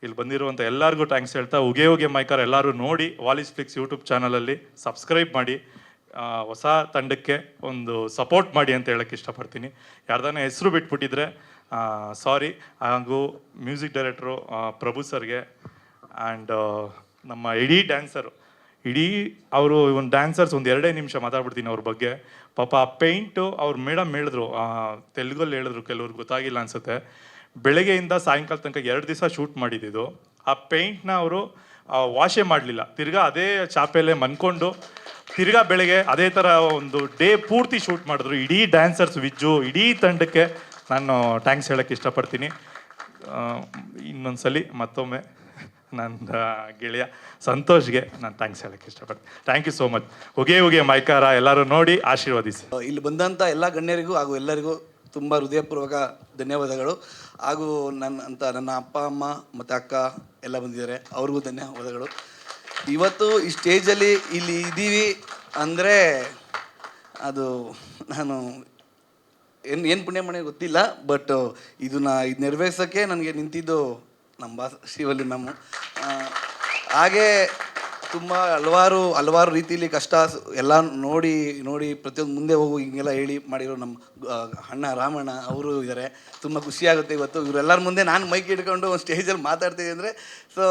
S11: ಇಲ್ಲಿ ಬಂದಿರುವಂಥ ಎಲ್ಲರಿಗೂ ಥ್ಯಾಂಕ್ಸ್ ಹೇಳ್ತಾ, ಉಗೆ ಉಗೆ ಮೈಕಾರ ಎಲ್ಲರೂ ನೋಡಿ ವಾಲಿಸ್ ಫ್ಲಿಕ್ಸ್ ಯೂಟ್ಯೂಬ್ ಚಾನಲಲ್ಲಿ ಸಬ್ಸ್ಕ್ರೈಬ್ ಮಾಡಿ, ಹೊಸ ತಂಡಕ್ಕೆ ಒಂದು ಸಪೋರ್ಟ್ ಮಾಡಿ ಅಂತ ಹೇಳೋಕ್ಕೆ ಇಷ್ಟಪಡ್ತೀನಿ. ಯಾರ್ದಾನ ಹೆಸರು ಬಿಟ್ಬಿಟ್ಟಿದ್ರೆ ಸಾರಿ. ಹಾಗೂ ಮ್ಯೂಸಿಕ್ ಡೈರೆಕ್ಟ್ರು ಪ್ರಭು ಸರ್ಗೆ ಆ್ಯಂಡ್ ನಮ್ಮ ಇಡೀ ಡ್ಯಾನ್ಸರು, ಅವರು ಒಂದು ಡ್ಯಾನ್ಸರ್ಸ್ ಒಂದು 2 ನಿಮಿಷ ಮಾತಾಡ್ಬಿಡ್ತೀನಿ ಅವ್ರ ಬಗ್ಗೆ. ಪಾಪ ಆ ಪೇಂಟು ಅವ್ರು ಮೇಡಮ್ ಹೇಳಿದ್ರು, ತೆಲುಗಲ್ಲಿ ಹೇಳಿದ್ರು, ಕೆಲವ್ರಿಗೆ ಗೊತ್ತಾಗಿಲ್ಲ ಅನಿಸುತ್ತೆ. ಬೆಳಗ್ಗೆಯಿಂದ ಸಾಯಂಕಾಲ ತನಕ 2 ದಿವಸ ಶೂಟ್ ಮಾಡಿದ್ದು. ಆ ಪೇಂಟ್ನ ಅವರು ವಾಶೇ ಮಾಡಲಿಲ್ಲ, ತಿರ್ಗಾ ಅದೇ ಚಾಪೆಯಲ್ಲೇ ಮನ್ಕೊಂಡು ತಿರ್ಗಾ ಬೆಳಗ್ಗೆ ಅದೇ ಥರ ಒಂದು ಡೇ ಪೂರ್ತಿ ಶೂಟ್ ಮಾಡಿದ್ರು. ಇಡೀ ಡ್ಯಾನ್ಸರ್ಸ್ ವಿಜ್ಜು ಇಡೀ ತಂಡಕ್ಕೆ ನಾನು ಥ್ಯಾಂಕ್ಸ್ ಹೇಳೋಕ್ಕೆ ಇಷ್ಟಪಡ್ತೀನಿ. ಇನ್ನೊಂದ್ಸಲಿ ಮತ್ತೊಮ್ಮೆ ನನ್ನ ಗೆಳೆಯ ಸಂತೋಷ್ಗೆ ನಾನು ಥ್ಯಾಂಕ್ಸ್ ಹೇಳೋಕ್ಕೆ ಇಷ್ಟಪಡ್ತೀನಿ. Thank you so much. ಉಗೆ ಉಗೆ ಮೈಕಾರ ಎಲ್ಲರೂ ನೋಡಿ ಆಶೀರ್ವದಿಸಿ.
S12: ಇಲ್ಲಿ ಬಂದಂಥ ಎಲ್ಲ ಗಣ್ಯರಿಗೂ ಹಾಗೂ ಎಲ್ಲರಿಗೂ ತುಂಬ ಹೃದಯಪೂರ್ವಕ ಧನ್ಯವಾದಗಳು. ಹಾಗೂ ನನ್ನ ಅಪ್ಪ ಅಮ್ಮ ಮತ್ತು ಅಕ್ಕ ಎಲ್ಲ ಬಂದಿದ್ದಾರೆ, ಅವ್ರಿಗೂ ಧನ್ಯವಾದಗಳು. ಇವತ್ತು ಈ ಸ್ಟೇಜಲ್ಲಿ ಇಲ್ಲಿ ಇದ್ದೀವಿ ಅಂದರೆ ಅದು ನಾನು ಏನು ಪುಣ್ಯ ಮನೆ ಗೊತ್ತಿಲ್ಲ, ಬಟ್ ಇದು ನೆರವೇರ್ಸೋಕ್ಕೆ ನನಗೆ ನಿಂತಿದ್ದು ನಮ್ಮ ಬಾಸ್ ಶ್ರೀವಲ್ಲಿ ಮ್ಯಾಮು. ಹಾಗೆ ತುಂಬ ಹಲವಾರು ರೀತಿಯಲ್ಲಿ ಕಷ್ಟ ಎಲ್ಲ ನೋಡಿ ಪ್ರತಿಯೊಂದು ಮುಂದೆ ಹೋಗು ಹಿಂಗೆಲ್ಲ ಹೇಳಿ ಮಾಡಿರೋ ನಮ್ಮ ಅಣ್ಣ ರಾಮಣ್ಣ ಅವರು ಇದ್ದಾರೆ. ತುಂಬ ಖುಷಿಯಾಗುತ್ತೆ ಇವತ್ತು ಇವರೆಲ್ಲರ ಮುಂದೆ ನಾನು ಮೈಕ್ ಹಿಡ್ಕೊಂಡು ಒಂದು ಸ್ಟೇಜಲ್ಲಿ ಮಾತಾಡ್ತಿದ್ದೆ ಅಂದರೆ. ಸೊ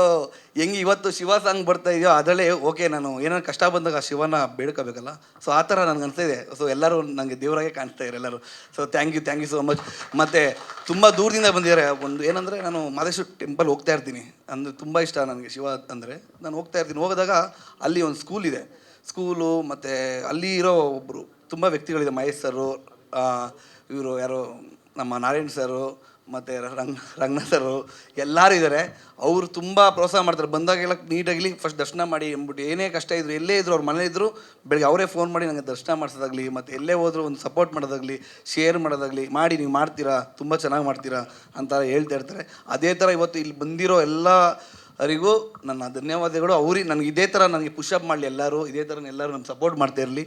S12: ಹೆಂಗೆ ಇವತ್ತು ಶಿವ ಸಾಂಗ್ ಬರ್ತಾ ಇದೆಯೋ ಅದರಲ್ಲೇ ಓಕೆ, ನಾನು ಏನಾದ್ರು ಕಷ್ಟ ಬಂದಾಗ ಆ ಶಿವನ ಬೇಡ್ಕೋಬೇಕಲ್ಲ, ಸೊ ಆ ಥರ ನನಗೆ ಅನಿಸ್ತಿದೆ. ಸೊ ಎಲ್ಲರೂ ನನಗೆ ದೇವರಾಗೆ ಕಾಣಿಸ್ತಾ ಇದ್ದಾರೆ ಎಲ್ಲರೂ. So thank you so much. ಮತ್ತು ತುಂಬ ದೂರದಿಂದ ಬಂದಿದ್ದಾರೆ. ಒಂದು ಏನಂದರೆ, ನಾನು ಮಾದೇಶ್ವರ ಟೆಂಪಲ್ ಹೋಗ್ತಾ ಇರ್ತೀನಿ, ಅಂದರೆ ತುಂಬ ಇಷ್ಟ ನನಗೆ ಶಿವ ಅಂದರೆ. ನಾನು ಹೋಗ್ತಾ ಇರ್ತೀನಿ, ಹೋಗೋದಾಗ ಅಲ್ಲಿ ಒಂದು ಸ್ಕೂಲ್ ಇದೆ, ಸ್ಕೂಲು ಮತ್ತು ಅಲ್ಲಿ ಇರೋ ಒಬ್ಬರು ತುಂಬ ವ್ಯಕ್ತಿಗಳಿದೆ, ಮಹೇಶ್ ಸರು, ಇವರು ಯಾರೋ ನಮ್ಮ ನಾರಾಯಣ್ ಸರು ಮತ್ತು ರಂಗನಾಥ್ ಸರು ಎಲ್ಲರೂ ಇದ್ದಾರೆ. ಅವರು ತುಂಬ ಪ್ರೋತ್ಸಾಹ ಮಾಡ್ತಾರೆ. ಬಂದಾಗೆಲ್ಲ ನೀಟಾಗಿ ಫಸ್ಟ್ ದರ್ಶನ ಮಾಡಿ ಅಂದ್ಬಿಟ್ಟು, ಏನೇ ಕಷ್ಟ ಇದ್ರು ಎಲ್ಲೇ ಇದ್ರು ಅವ್ರ ಮನೆ ಇದ್ದರು ಬೆಳಗ್ಗೆ ಅವರೇ ಫೋನ್ ಮಾಡಿ ನನಗೆ ದರ್ಶನ ಮಾಡಿಸೋದಾಗಲಿ, ಮತ್ತು ಎಲ್ಲೇ ಹೋದರೂ ಒಂದು ಸಪೋರ್ಟ್ ಮಾಡೋದಾಗಲಿ, ಶೇರ್ ಮಾಡೋದಾಗಲಿ ಮಾಡಿ, ನೀವು ಮಾಡ್ತೀರಾ, ತುಂಬ ಚೆನ್ನಾಗಿ ಮಾಡ್ತೀರಾ ಅಂತ ಹೇಳ್ತಾ ಇರ್ತಾರೆ. ಅದೇ ಥರ ಇವತ್ತು ಇಲ್ಲಿ ಬಂದಿರೋ ಎಲ್ಲರಿಗೂ ನನ್ನ ಧನ್ಯವಾದಗಳು. ಅವ್ರಿಗೆ ನನಗೆ ಇದೇ ಥರ ನನಗೆ ಪುಷಪ್ ಮಾಡಲಿ, ಎಲ್ಲರೂ ಇದೇ ಥರ ಎಲ್ಲರೂ ನಮ್ಮ ಸಪೋರ್ಟ್ ಮಾಡ್ತಾ ಇರಲಿ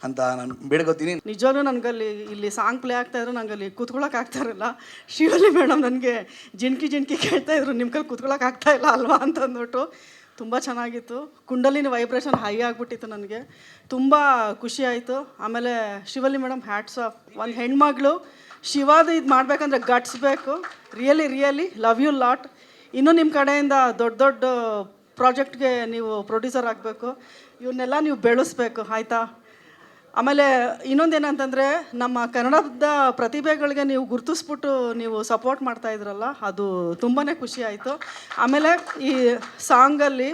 S12: ಅಂತ ನಾನು ಬೇಡ್ಕೋತೀನಿ.
S13: ನಿಜವಾಗ್ಲೂ ನನಗಲ್ಲಿ ಇಲ್ಲಿ ಸಾಂಗ್ ಪ್ಲೇ ಆಗ್ತಾಯಿದ್ರು ನನಗಲ್ಲಿ ಕೂತ್ಕೊಳ್ಳೋಕೆ ಆಗ್ತಾಯಿರಲ್ಲ. ಶಿವಲ್ಲಿ ಮೇಡಮ್ ನನಗೆ ಜಿಣ್ಕಿ ಕೇಳ್ತಾಯಿದ್ರು, ನಿಮ್ಮ ಕೈಲಿ ಕೂತ್ಕೊಳ್ಳೋಕೆ ಆಗ್ತಾಯಿಲ್ಲ ಅಲ್ವಾ ಅಂತ ಅಂದ್ಬಿಟ್ಟು. ತುಂಬ ಚೆನ್ನಾಗಿತ್ತು. ಕುಂಡಲಿನ ವೈಬ್ರೇಷನ್ ಹೈ ಆಗಿಬಿಟ್ಟಿತ್ತು, ನನಗೆ ತುಂಬ ಖುಷಿ ಆಯಿತು. ಆಮೇಲೆ ಶಿವಲ್ಲಿ ಮೇಡಮ್ ಹ್ಯಾಟ್ಸ್ ಆಫ್. ಒಂದು ಹೆಣ್ಮಗಳು ಶಿವಾದ ಇದು ಮಾಡಬೇಕಂದ್ರೆ ಗಟ್ಸ್ ಬೇಕು. Really love you lot. ಇನ್ನೂ ನಿಮ್ಮ ಕಡೆಯಿಂದ ದೊಡ್ಡ ಪ್ರಾಜೆಕ್ಟ್ಗೆ ನೀವು ಪ್ರೊಡ್ಯೂಸರ್ ಆಗಬೇಕು, ಇವನ್ನೆಲ್ಲ ನೀವು ಬೆಳೆಸ್ಬೇಕು, ಆಯಿತಾ? ಆಮೇಲೆ ಇನ್ನೊಂದೇನಂತಂದರೆ, ನಮ್ಮ ಕನ್ನಡದ ಪ್ರತಿಭೆಗಳಿಗೆ ನೀವು ಗುರುತಿಸ್ಬಿಟ್ಟು ನೀವು ಸಪೋರ್ಟ್ ಮಾಡ್ತಾಯಿದ್ರಲ್ಲ, ಅದು ತುಂಬಾ ಖುಷಿ ಆಯಿತು. ಆಮೇಲೆ ಈ ಸಾಂಗಲ್ಲಿ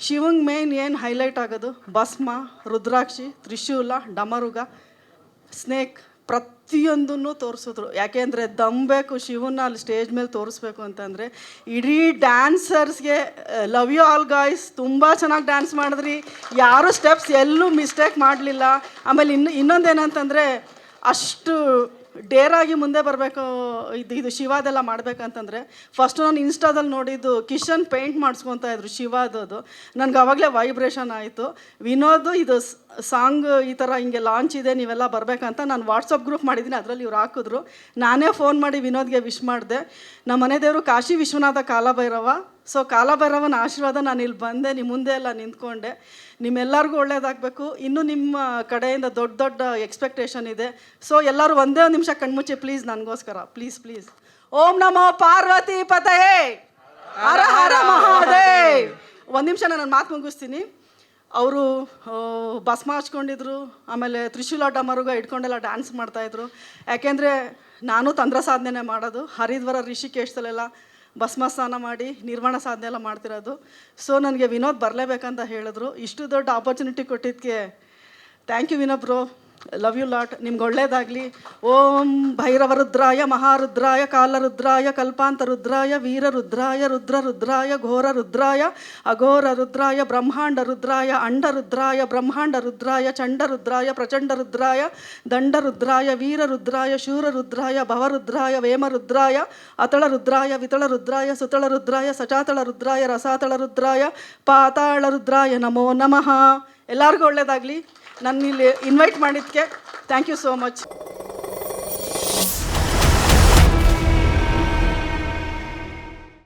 S13: ಶಿವಂಗೆ ಮೇನ್ ಏನು ಹೈಲೈಟ್ ಆಗೋದು, ಭಸ್ಮ, ರುದ್ರಾಕ್ಷಿ, ತ್ರಿಶೂಲ, ಡಮರುಗ, ಸ್ನೇಕ್ ಪ್ರತಿಯೊಂದನ್ನು ತೋರಿಸಿದ್ರು. ಯಾಕೆಂದರೆ ಬೇಕು ಶಿವನ್ನ ಅಲ್ಲಿ ಸ್ಟೇಜ್ ಮೇಲೆ ತೋರಿಸ್ಬೇಕು ಅಂತಂದರೆ. ಇಡೀ ಡ್ಯಾನ್ಸರ್ಸ್ಗೆ ಲವ್ ಯು ಆಲ್ ಗಾಯ್ಸ್, ತುಂಬ ಚೆನ್ನಾಗಿ ಡ್ಯಾನ್ಸ್ ಮಾಡಿದ್ರಿ, ಯಾರೂ ಸ್ಟೆಪ್ಸ್ ಎಲ್ಲೂ ಮಿಸ್ಟೇಕ್ ಮಾಡಲಿಲ್ಲ. ಆಮೇಲೆ ಇನ್ನೊಂದೇನಂತಂದರೆ, ಅಷ್ಟು ಡೇರಾಗಿ ಮುಂದೆ ಬರಬೇಕು, ಇದು ಶಿವಾದೆಲ್ಲ ಮಾಡಬೇಕಂತಂದರೆ. ಫಸ್ಟು ನಾನು ಇನ್ಸ್ಟಾದಲ್ಲಿ ನೋಡಿದ್ದು ಕಿಶನ್ ಪೇಂಟ್ ಮಾಡಿಸ್ಕೊತಾ ಇದ್ರು ಶಿವಾದದು, ನನಗೆ ಆವಾಗಲೇ ವೈಬ್ರೇಷನ್ ಆಯಿತು. ವಿನೋದ್ ಇದು ಸಾಂಗ್ ಈ ಥರ ಹಿಂಗೆ ಲಾಂಚ್ ಇದೆ, ನೀವೆಲ್ಲ ಬರಬೇಕಂತ ನಾನು ವಾಟ್ಸಪ್ ಗ್ರೂಪ್ ಮಾಡಿದ್ದೀನಿ, ಅದರಲ್ಲಿ ಇವ್ರು ಹಾಕಿದ್ರು. ನಾನೇ ಫೋನ್ ಮಾಡಿ ವಿನೋದ್ಗೆ ವಿಶ್ ಮಾಡಿದೆ. ನಮ್ಮ ಮನೆ ದೇವರು ಕಾಶಿ ವಿಶ್ವನಾಥ ಕಾಲಭೈರವ. ಸೊ ಕಾಲಭೈರವನ ಆಶೀರ್ವಾದ, ನಾನು ಇಲ್ಲಿ ಬಂದೆ, ನಿಮ್ಮ ಮುಂದೆ ಎಲ್ಲ ನಿಂತ್ಕೊಂಡೆ. ನಿಮ್ಮೆಲ್ಲರಿಗೂ ಒಳ್ಳೇದಾಗಬೇಕು. ಇನ್ನೂ ನಿಮ್ಮ ಕಡೆಯಿಂದ ದೊಡ್ಡ ಎಕ್ಸ್ಪೆಕ್ಟೇಷನ್ ಇದೆ. ಸೊ ಎಲ್ಲರೂ ಒಂದೇ ಒಂದು ನಿಮಿಷ ಕಣ್ಮುಚ್ಚಿ ಪ್ಲೀಸ್, ನನಗೋಸ್ಕರ ಪ್ಲೀಸ್. ಓಂ ನಮೋ ಪಾರ್ವತಿ ಪತಯೇ ಹರ ಹರ ಮಹಾದೇವ್. ಒಂದು ನಿಮಿಷ ನಾನು ಮಾತು ಮುಗಿಸ್ತೀನಿ. ಅವರು ಭಸ್ಮ ಹಚ್ಕೊಂಡಿದ್ರು, ಆಮೇಲೆ ತ್ರಿಶೂಲ ಡಮರುಗ ಇಟ್ಕೊಂಡೆಲ್ಲ ಡ್ಯಾನ್ಸ್ ಮಾಡ್ತಾಯಿದ್ರು. ಯಾಕೆಂದರೆ ನಾನು ತಂತ್ರ ಸಾಧನೆ ಮಾಡೋದು, ಹರಿದ್ವಾರ ಋಷಿಕೇಶದಲ್ಲೆಲ್ಲ ಭಸ್ಮ ಸ್ನಾನ ಮಾಡಿ ನಿರ್ವಾಣ ಸಾಧನೆ ಎಲ್ಲ ಮಾಡ್ತಿರೋದು. ಸೊ ನನಗೆ ವಿನೋದ್ ಬರಲೇಬೇಕಂತ ಹೇಳಿದ್ರು. ಇಷ್ಟು ದೊಡ್ಡ ಆಪರ್ಚುನಿಟಿ ಕೊಟ್ಟಿದ್ದಕ್ಕೆ thank you Vinod bro, love you lot. ನಿಮ್ಗೆ ಒಳ್ಳೇದಾಗಲಿ. ಓಂ ಭೈರವರುದ್ರಾಯ ಮಹಾರುದ್ರಾಯ ಕಾಲರುದ್ರಾಯ ಕಲ್ಪಾಂತರುದ್ರಾಯ ವೀರರುದ್ರಾಯ ರುದ್ರರುದ್ರಾಯ ಘೋರರುದ್ರಾಯ ಅಘೋರರುದ್ರಾಯ ಬ್ರಹ್ಮಾಂಡರುದ್ರಾಯ ಅಂಡರುದ್ರಾಯ ಬ್ರಹ್ಮಾಂಡರುದ್ರಾಯ ಚಂಡರುದ್ರಾಯ ಪ್ರಚಂಡರುದ್ರಾಯ ದಂಡರುದ್ರಾಯ ವೀರರುದ್ರಾಯ ಶೂರರುದ್ರಾಯ ಭವರುದ್ರಾಯ ವೇಮರುದ್ರಾಯ ಅತಳರುದ್ರಾಯ ವಿತಳರುದ್ರಾಯ ಸುತಳರುದ್ರಾಯ ಸಚಾತಳರುದ್ರಾಯ ರಸಾತಳರುದ್ರಾಯ ಪಾತಾಳರುದ್ರಾಯ ನಮೋ ನಮಃ. ಎಲ್ಲರಿಗೂ ಒಳ್ಳೇದಾಗಲಿ. ನನ್ನ ಇಲ್ಲಿ ಇನ್ವೈಟ್ ಮಾಡಿದ್ದಕ್ಕೆ ಥ್ಯಾಂಕ್ ಯು ಸೋ ಮಚ್.